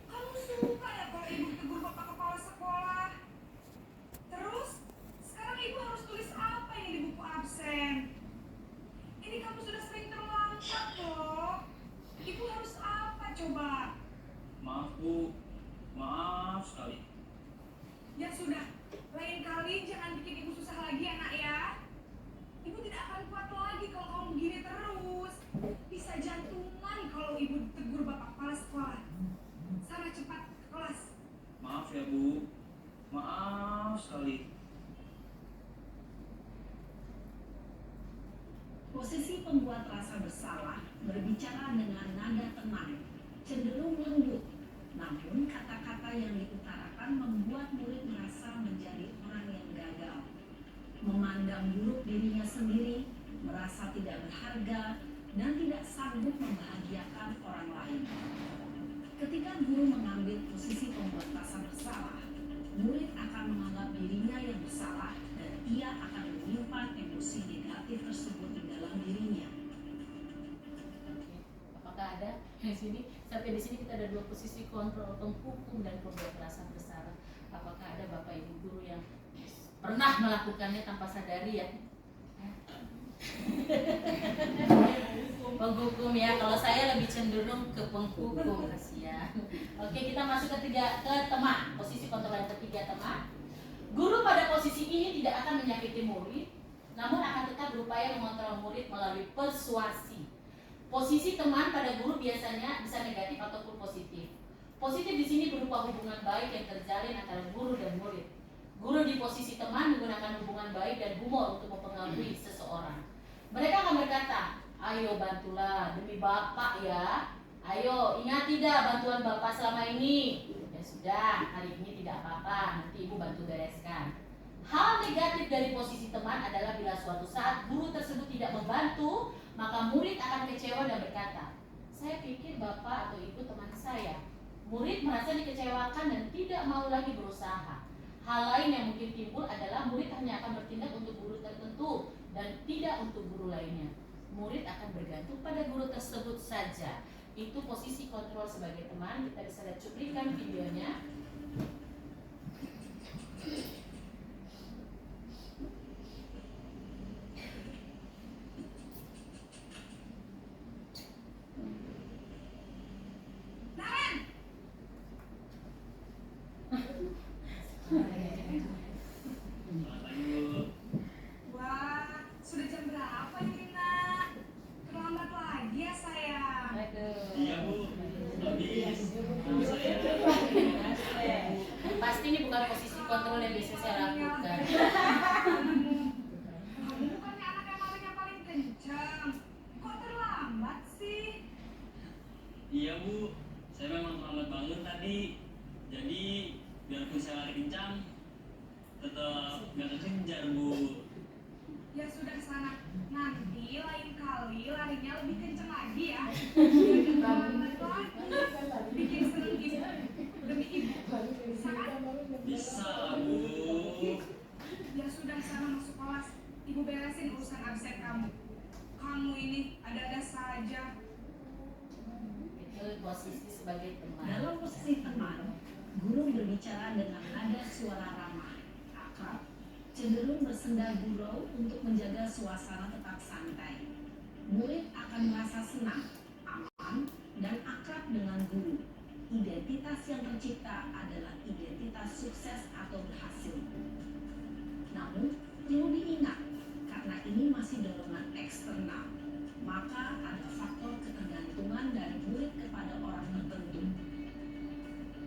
Kamu suka ya kalau ibu tegur bapak kepala sekolah? Terus, sekarang ibu harus tulis apa ini di buku absen? Ini kamu sudah sering terlambat loh. Ibu harus apa coba? Maaf Bu. Maaf sekali. Ya sudah, lain kali jangan bikin ibu susah lagi ya nak ya. Ibu tidak akan kuat lagi kalau kamu begini terus. Bisa jantungan kalau ibu ditegur bapak kepala sekolah. Sana cepat ke kelas. Maaf ya Bu. Maaf sekali. Posisi pembuat rasa bersalah berbicara dengan nada tenang, cenderung lembut. Namun kata-kata yang diutarakan membuat murid merasa menjadi orang yang gagal. Memandang buruk dirinya sendiri, merasa tidak berharga, dan tidak sanggup membahagiakan orang lain. Ketika guru mengambil posisi pembuat rasa bersalah, murid akan menganggap dirinya yang bersalah dan ia akan menyimpan emosi negatif tersebut di dalam dirinya. Apakah ada di sini? Sampai di sini kita ada dua posisi kontrol penghukum dan pembuat merasa bersalah. Apakah ada bapak ibu guru yang pernah melakukannya tanpa sadari ya? Penghukum ya. Kalau saya lebih cenderung ke penghukum, kasihan. Oke, kita masuk ke teman. Posisi kontrol yang ketiga, teman. Guru pada posisi ini tidak akan menyakiti murid, namun akan tetap berupaya mengontrol murid melalui persuasi. Posisi teman pada guru biasanya bisa negatif ataupun positif. Positif di sini berupa hubungan baik yang terjalin antara guru dan murid. Guru di posisi teman menggunakan hubungan baik dan humor untuk mempengaruhi seseorang. Mereka akan berkata, ayo bantulah demi bapak ya. Ayo ingat tidak bantuan bapak selama ini. Ya sudah, hari ini tidak apa-apa, nanti ibu bantu bereskan. Hal negatif dari posisi teman adalah bila suatu saat guru tersebut tidak membantu, maka murid akan kecewa dan berkata, saya pikir bapak atau ibu teman saya. Murid merasa dikecewakan dan tidak mau lagi berusaha. Hal lain yang mungkin timbul adalah murid hanya akan bertindak untuk guru tertentu dan tidak untuk guru lainnya. Murid akan bergantung pada guru tersebut saja. Itu posisi kontrol sebagai teman. Kita bisa lihat cuplikan videonya. Wah, sudah jam berapa ini nak? Terlambat lagi ya sayang. Iya Bu. Habis. Pasti ini bukan posisi kontrol yang biasa saya lakukan. Jadi biarpun saya lari kencang, tetap nggak kekejar Bu. Ya sudah sana, nanti lain kali larinya lebih kenceng lagi ya. Biar bikin seneng ibu demi ibu. Bisa kan? Bisa Bu. Ya sudah sana masuk kelas. Ibu beresin urusan absen kamu. Kamu ini ada-ada saja. Itu posisi sebagai teman. Dalam posisi teman, guru berbicara dengan nada suara ramah, akrab, cenderung bersenda gurau untuk menjaga suasana tetap santai. Murid akan merasa senang, aman, dan akrab dengan guru. Identitas yang tercipta adalah identitas sukses atau berhasil. Namun, perlu diingat, karena ini masih dorongan eksternal, maka ada faktor ketergantungan dari murid kepada orang tertentu.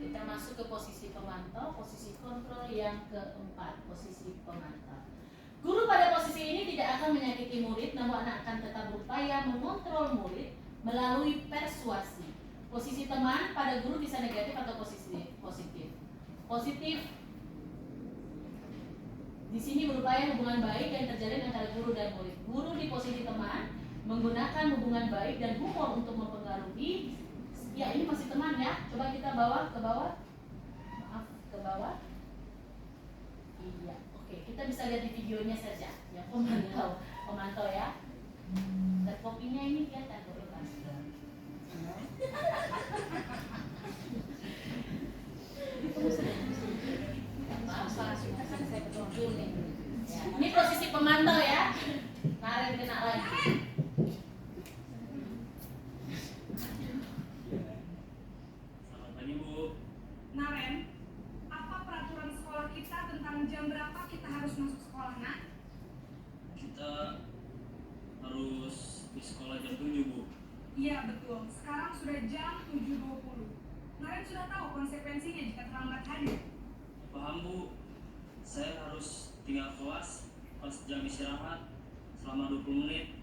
Kita masuk ke posisi pemantau, posisi kontrol yang keempat, posisi pemantau. Guru pada posisi ini tidak akan menyakiti murid, namun akan tetap berupaya mengontrol murid melalui persuasi. Posisi teman pada guru bisa negatif atau positif. Positif di sini berupaya hubungan baik yang terjalin antara guru dan murid. Guru di posisi teman menggunakan hubungan baik dan humor untuk mempengaruhi. Ya, ini masih teman ya. Coba kita bawa ke bawah. Maaf, ke bawah. Iya, oke. Kita bisa lihat di videonya saja. Ya, pemantau ya. Dan kopinya ini kelihatan kopi pasti. Ya, ini posisi pemantau ya. Naren kena lagi. Selamat pagi Bu. Naren, apa peraturan sekolah kita tentang jam berapa kita harus masuk sekolah, nak? Kita harus di sekolah jam 7 Bu. Iya betul, sekarang sudah jam 7.20. Naren sudah tahu konsekuensinya jika terlambat hadir. Paham Bu. Saya harus tinggal kelas pas jam istirahat selama 20 menit.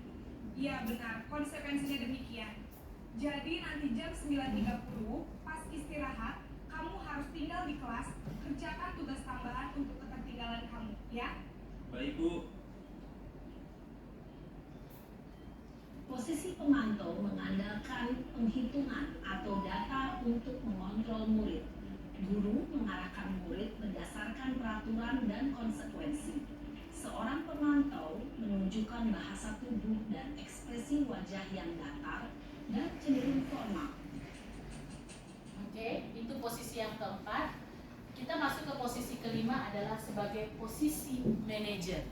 Iya benar, konsekuensinya demikian. Jadi nanti jam 9.30 pas istirahat, kamu harus tinggal di kelas, kerjakan tugas tambahan untuk ketertinggalan kamu, ya? Baik Bu. Posisi pemantau mengandalkan penghitungan atau data untuk mengontrol murid. Guru mengarahkan murid berdasarkan peraturan dan konsekuensi. Seorang pemantau menunjukkan bahasa tubuh dan ekspresi wajah yang datar dan cenderung formal. Oke, itu posisi yang keempat. Kita masuk ke posisi kelima adalah sebagai posisi manajer.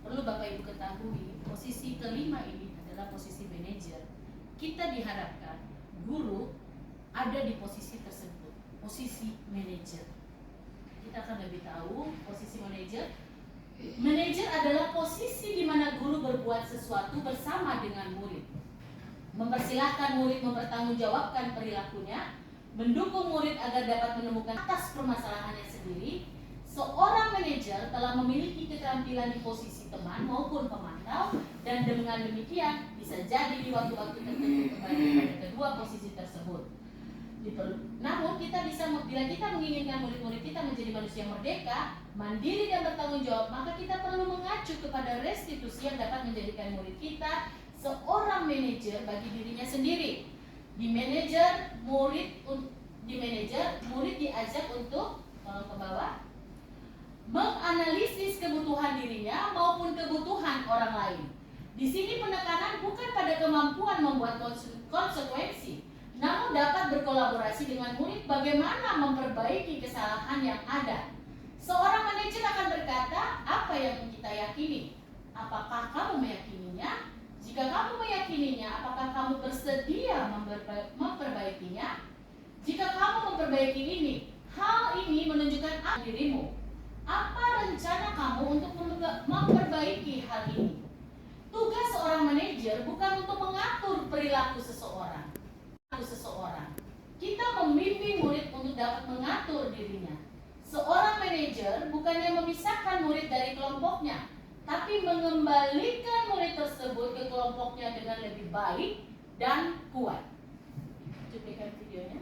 Perlu Bapak Ibu ketahui, posisi kelima ini adalah posisi manajer. Kita diharapkan guru ada di posisi tersebut, posisi manajer. Kita akan lebih tahu posisi manajer. Manajer adalah posisi di mana guru berbuat sesuatu bersama dengan murid. Mempersilahkan murid mempertanggungjawabkan perilakunya, mendukung murid agar dapat menemukan atas permasalahannya sendiri. Seorang manajer telah memiliki keterampilan di posisi teman maupun pemantau, dan dengan demikian bisa jadi di waktu-waktu tertentu kembali pada kedua posisi tersebut. Namun kita bisa, bila kita menginginkan murid-murid kita menjadi manusia merdeka, mandiri dan bertanggung jawab, maka kita perlu mengacu kepada restitusi yang dapat menjadikan murid kita seorang manajer bagi dirinya sendiri. Di manajer murid diajak untuk ke bawah menganalisis kebutuhan dirinya maupun kebutuhan orang lain. Di sini penekanan bukan pada kemampuan membuat konsekuensi, namun dapat berkolaborasi dengan murid bagaimana memperbaiki kesalahan yang ada. Seorang manajer akan berkata, apa yang kita yakini? Apakah kamu meyakininya? Jika kamu meyakininya, apakah kamu bersedia memperbaikinya? Jika kamu memperbaiki ini, hal ini menunjukkan apa dirimu? Apa rencana kamu untuk memperbaiki hal ini? Tugas seorang manajer bukan untuk mengatur perilaku seseorang. Kita membimbing murid untuk dapat mengatur dirinya. Seorang manajer bukannya memisahkan murid dari kelompoknya, tapi mengembalikan murid tersebut ke kelompoknya dengan lebih baik dan kuat. Cuplikan videonya.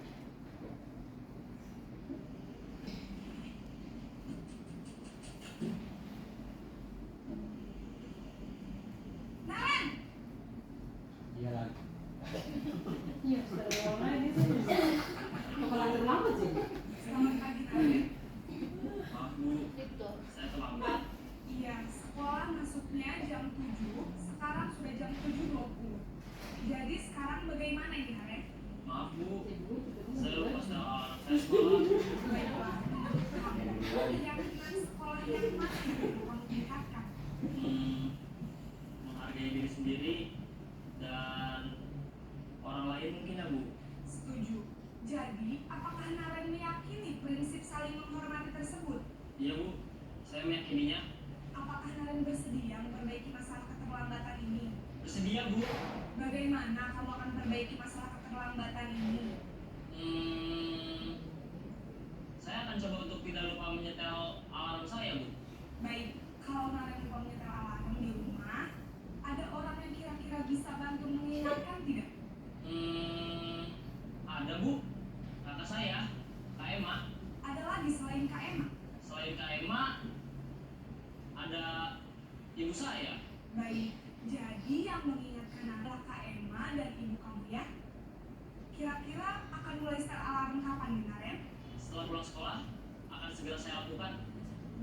menghargai diri sendiri dan orang lain mungkin ya Bu. Setuju. Jadi, apakah Naren meyakini prinsip saling menghormati tersebut? Iya Bu, saya meyakininya. Apakah Naren bersedia memperbaiki masalah keterlambatan ini? Bersedia Bu. Bagaimana kamu akan memperbaiki masalah keterlambatan ini? Saya akan coba untuk tidak lupa menyetel alarm saya Bu. Baik, kalau Naren lupa menyetel alarm di rumah, ada orang yang kira-kira bisa bantu mengingatkan tidak? Ada Bu, kakak saya, Kak Emma. Ada lagi selain Kak Emma? Selain Kak Emma, ada ibu saya. Baik, jadi yang mengingatkan adalah Kak Emma dan ibu kamu ya? Kira-kira akan mulai setel alarm kapan nih Naren? Setelah pulang sekolah, akan segera saya lakukan.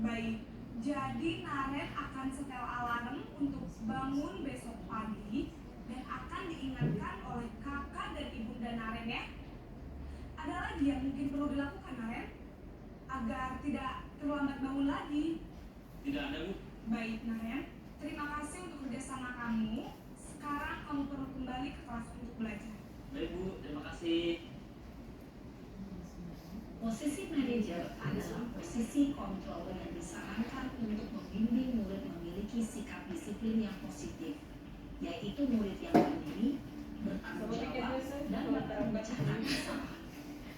Baik, jadi Naren akan setel alarm untuk bangun besok pagi dan akan diingatkan oleh kakak dan ibunda Naren ya. Ada lagi yang mungkin perlu dilakukan Naren agar tidak terlambat bangun lagi? Tidak ada Bu. Baik Naren, terima kasih untuk kerjasama kamu. Sekarang kamu perlu kembali ke kelas untuk belajar. Baik Bu, terima kasih. Posisi manajer adalah posisi kontrol yang disarankan untuk membimbing murid memiliki sikap disiplin yang positif, yaitu murid yang mandiri, bertanggung jawab, dan dapat memecahkan masalah.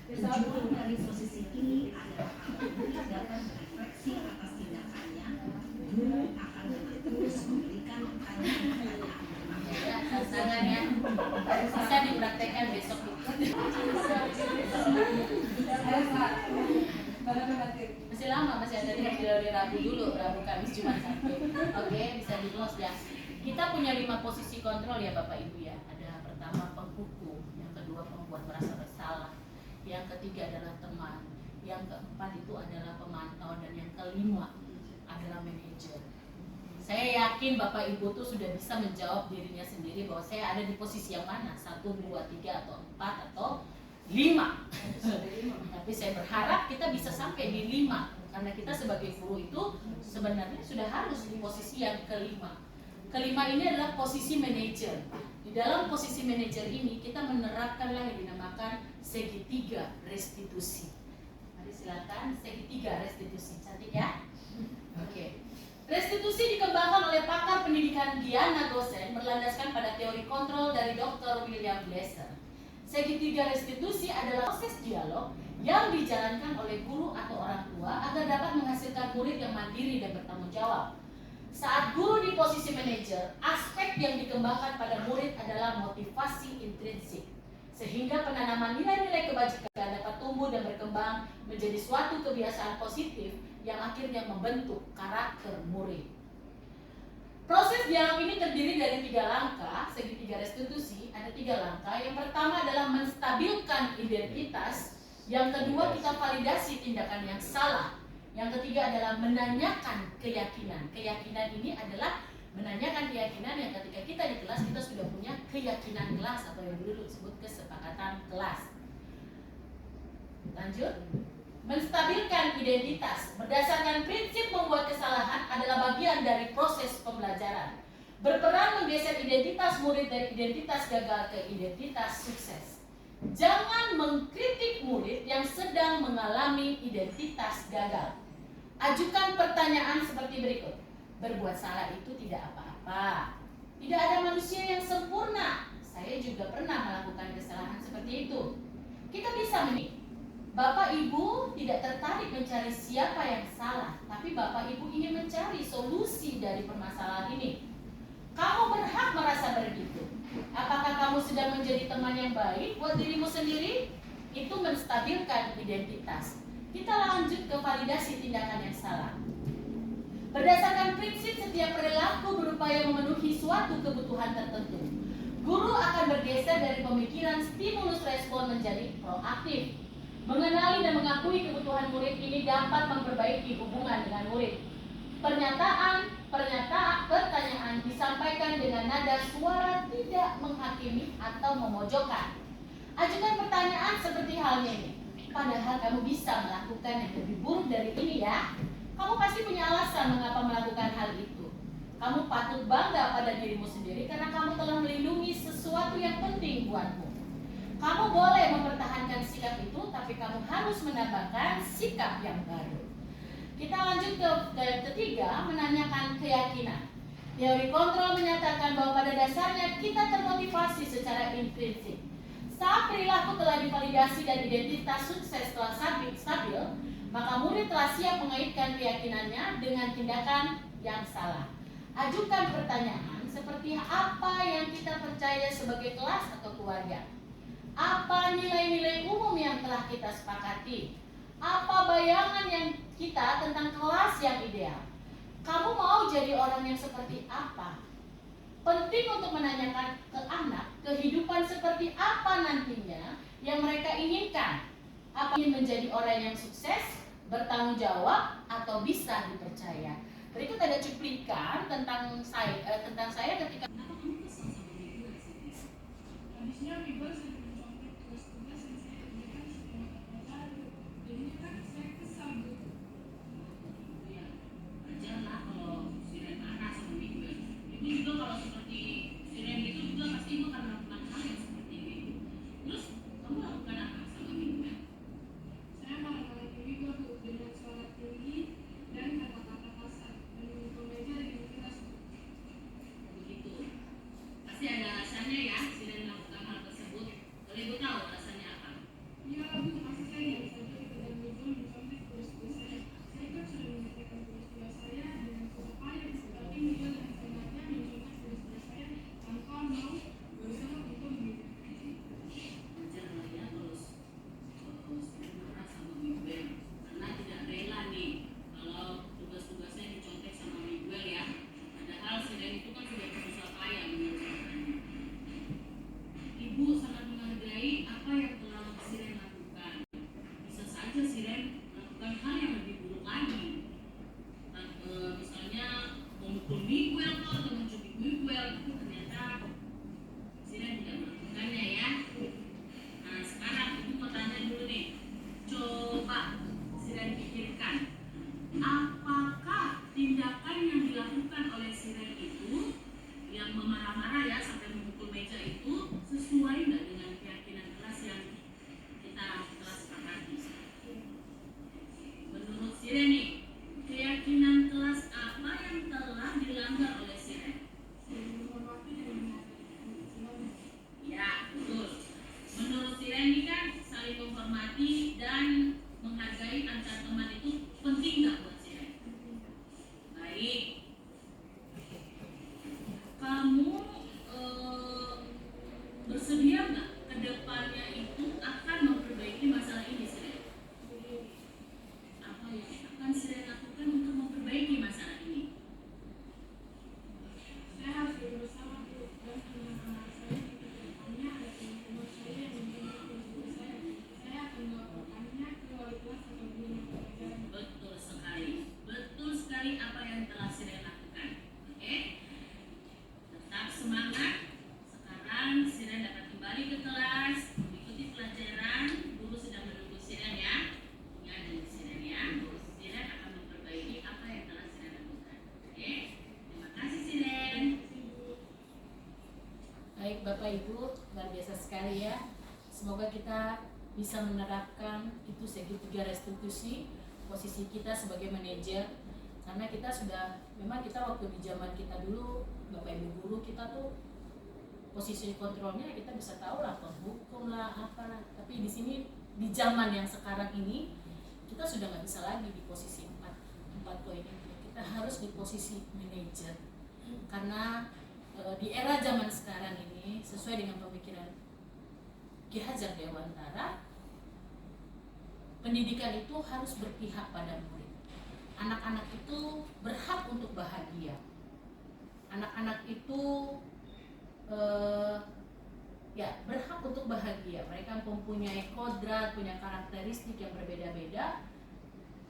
Tujuan dari posisi ini adalah agar murid dapat berefleksi atas tindakannya. Guru akan dengan terus memberikan pertanyaan-pertanyaan. Tantangannya bisa dipraktekkan besok. Masih lama, masih ada dari Rabu dulu, Rabu Kamis Jumat Sabtu. Oke, bisa dilos ya. Kita punya 5 posisi kontrol ya Bapak Ibu ya. Ada pertama penghukum, yang kedua pembuat merasa bersalah, yang ketiga adalah teman, yang keempat itu adalah pemantau, dan yang kelima adalah manajer. Saya yakin Bapak Ibu tuh sudah bisa menjawab dirinya sendiri bahwa saya ada di posisi yang mana, 1, 2, 3, atau 4, atau 5. Tapi saya berharap kita bisa sampai di 5, karena kita sebagai guru itu sebenarnya sudah harus di posisi yang kelima. Kelima ini adalah posisi manajer. Di dalam posisi manajer ini kita menerapkanlah yang dinamakan segitiga restitusi. Mari silakan, segitiga restitusi. Cantik ya? Oke. Restitusi dikembangkan oleh pakar pendidikan Diana Gosen berlandaskan pada teori kontrol dari Dr. William Glasser. Segitiga restitusi adalah proses dialog yang dijalankan oleh guru atau orang tua agar dapat menghasilkan murid yang mandiri dan bertanggung jawab. Saat guru di posisi manajer, aspek yang dikembangkan pada murid adalah motivasi intrinsik, sehingga penanaman nilai-nilai kebajikan dapat tumbuh dan berkembang menjadi suatu kebiasaan positif yang akhirnya membentuk karakter murid. Proses dialog ini terdiri dari 3 langkah, segitiga restitusi, ada 3 langkah. Yang pertama adalah menstabilkan identitas, yang kedua kita validasi tindakan yang salah, yang ketiga adalah menanyakan keyakinan. Keyakinan ini adalah menanyakan keyakinan yang ketika kita di kelas kita sudah punya keyakinan kelas atau yang dulu disebut kesepakatan kelas. Lanjut. Menstabilkan identitas berdasarkan prinsip membuat kesalahan adalah bagian dari proses pembelajaran. Berperan menggeser identitas murid dari identitas gagal ke identitas sukses. Jangan mengkritik murid yang sedang mengalami identitas gagal. Ajukan pertanyaan seperti berikut. Berbuat salah itu tidak apa-apa. Tidak ada manusia yang sempurna. Saya juga pernah melakukan kesalahan seperti itu. Kita bisa Bapak Ibu tidak tertarik mencari siapa yang salah, tapi Bapak Ibu ingin mencari solusi dari permasalahan ini. Kamu berhak merasa begitu. Apakah kamu sedang menjadi teman yang baik buat dirimu sendiri? Itu menstabilkan identitas. Kita lanjut ke validasi tindakan yang salah. Berdasarkan prinsip setiap perilaku berupaya memenuhi suatu kebutuhan tertentu. Guru akan bergeser dari pemikiran stimulus respon menjadi proaktif. Mengenali dan mengakui kebutuhan murid ini dapat memperbaiki hubungan dengan murid. Pertanyaan disampaikan dengan nada suara tidak menghakimi atau memojokkan. Ajukan pertanyaan seperti halnya ini. Padahal kamu bisa melakukan yang lebih buruk dari ini ya. Kamu pasti punya alasan mengapa melakukan hal itu. Kamu patut bangga pada dirimu sendiri karena kamu telah melindungi sesuatu yang penting buatmu. Kamu boleh mempertahankan sikap itu, tapi kamu harus menambahkan sikap yang baru. Kita lanjut ke ketiga, menanyakan keyakinan. Teori kontrol menyatakan bahwa pada dasarnya kita termotivasi secara intrinsik. Saat perilaku telah divalidasi dan identitas sukses telah stabil, maka murid telah siap mengaitkan keyakinannya dengan tindakan yang salah. Ajukan pertanyaan seperti apa yang kita percaya sebagai kelas atau keluarga. Apa nilai-nilai umum yang telah kita sepakati? Apa bayangan yang kita tentang kelas yang ideal? Kamu mau jadi orang yang seperti apa? Penting untuk menanyakan ke anak kehidupan seperti apa nantinya yang mereka inginkan. Apa ingin menjadi orang yang sukses, bertanggung jawab, atau bisa dipercaya? Berikut ada cuplikan tentang saya ketika Habisnya Biba sudah mencontek tugas-tugas yang saya kerjakan setelah baru. Jadinya kan saya kesal gitu. Ya, wajarlah kalau Siren marah sama Miguel. Ibu juga kalau seperti Siren gitu juga pasti ibu akan melakukan hal yang seperti itu. Terus kamu lakukan apa sama Miguel? Saya marah-marahin Biba tuh dengan suara tinggi dan kata-kata kasar dan memukul meja dengan keras. Begitu. Pasti ada alasannya ya Siren melakukan hal tersebut. Boleh ibu tahu alasannya apa? Ya Bu, masa saya nggak bisa jadi dan Biba mencontek tugas-tugas saya. Saya kan sudah menyelesaikan tugas-tugas saya dengan susah payah, tapi Biba dan sengaja mencontek tugas-tugas saya tanpa mau berusaha untuk mengikuti. Wajarlah ya kalau Siren marah sama Miguel karena tidak rela nih kalau tugas-tugasnya dicontek sama Miguel ya. Padahal Siren itu kan sudah berusaha payah mengerjakannya. Ibu sangat menghargai apa yang telah Siren lakukan. Bisa saja Siren melakukan hal yang lebih buruk lagi. Misalnya memukul Miguel atau mencubit Miguel, ternyata Siren tidak melakukannya ya. Nah sekarang ibu mau tanya dulu nih. Coba Siren pikirkan, apakah tindakan yang dilakukan oleh Siren itu yang memarah-marah ya sampai memukul meja itu sesuai nggak dengan keyakinan kelas yang kita telah sepakati? Menurut Siren nih, keyakinan kelas apa yang telah dilanggar oleh Siren? Menghormati dan menghargai keputusan. Ya, betul. Menurut Siren ini kan saling menghormati dan menghargai antar teman itu penting nggak buat Siren? Baik. Kamu bersedia nggak ke depannya itu akan memperbaiki masalah ini Siren? Apa yang akan Siren lakukan untuk memperbaiki masalah ini? Saya harus berusaha Bu, dan anak-anak saya di depannya ada teman-teman saya yang mencontek tugas saya. Saya akan melaporkannya ke wali kelas atau guru mata pelajaran. Betul sekali apa yang telah Siren lakukan. Oke, tetap semangat. Sekarang Siren dapat kembali ke kelas, mengikuti pelajaran. Guru sedang menunggu Siren ya. Ingat dengan Siren ya. Siren akan memperbaiki apa yang telah Siren lakukan. Oke, terima kasih Siren. baik Bapak Ibu, luar biasa sekali ya. Semoga kita bisa menerapkan itu segitiga restitusi posisi kita sebagai manajer, karena kita sudah memang kita waktu di zaman kita dulu Bapak Ibu guru kita tuh posisi kontrolnya kita bisa tahu lah penghukum lah apalah, tapi di sini di zaman yang sekarang ini kita sudah nggak bisa lagi di posisi 4 poin itu, kita harus di posisi manajer karena di era zaman sekarang ini sesuai dengan pemikiran Ki Hajar Dewantara, pendidikan itu harus berpihak pada murid. Anak-anak itu berhak untuk bahagia. Anak-anak itu berhak untuk bahagia. Mereka mempunyai kodrat, punya karakteristik yang berbeda-beda.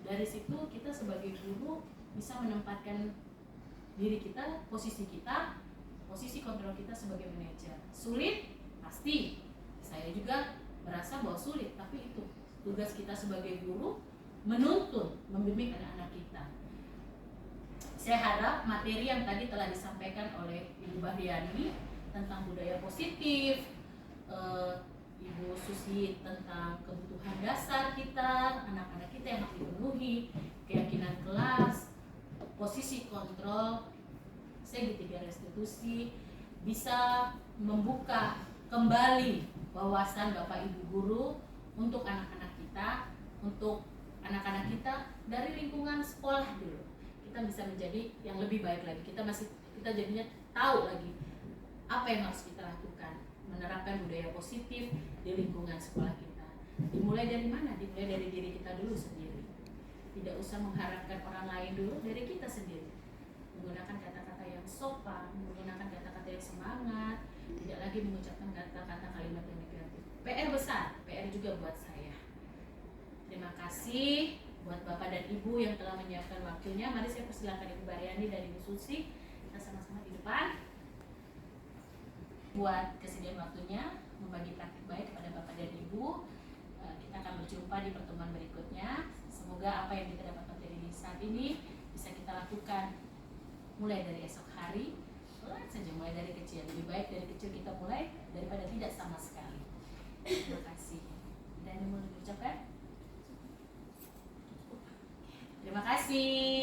Dari situ kita sebagai guru bisa menempatkan diri kita, posisi kontrol kita sebagai manajer. Sulit? Pasti. Saya juga merasa bahwa sulit, tapi itu tugas kita sebagai guru menuntun, membimbing anak-anak kita. Saya harap materi yang tadi telah disampaikan oleh Ibu Bahriani tentang budaya positif, Ibu Susi tentang kebutuhan dasar kita, anak-anak kita yang harus dipenuhi, keyakinan kelas, posisi kontrol, segitiga restitusi, bisa membuka kembali wawasan Bapak Ibu guru untuk anak-anak kita, dari lingkungan sekolah dulu. Kita bisa menjadi yang lebih baik lagi. Kita jadinya tahu lagi apa yang harus kita lakukan, menerapkan budaya positif di lingkungan sekolah kita. Dimulai dari mana? Dimulai dari diri kita dulu sendiri. Tidak usah mengharapkan orang lain dulu, dari kita sendiri. Menggunakan kata-kata yang sopan, menggunakan kata-kata yang semangat, tidak lagi mengucapkan kata-kata kalimat yang negatif. PR besar, PR juga buat saya. Terima kasih buat Bapak dan Ibu yang telah menyiapkan waktunya. Mari saya persilakan Ibu Bahriani dan Ibu Susi. Kita sama-sama di depan. Buat kesediaan waktunya, membagi praktik baik kepada Bapak dan Ibu. Kita akan berjumpa di pertemuan berikutnya. Semoga apa yang kita dapat materi di saat ini bisa kita lakukan mulai dari esok hari. Pelan saja, mulai dari kecil. Lebih baik dari kecil kita mulai daripada tidak sama sekali. Terima kasih. Dan yang mau diucapkan? Terima kasih.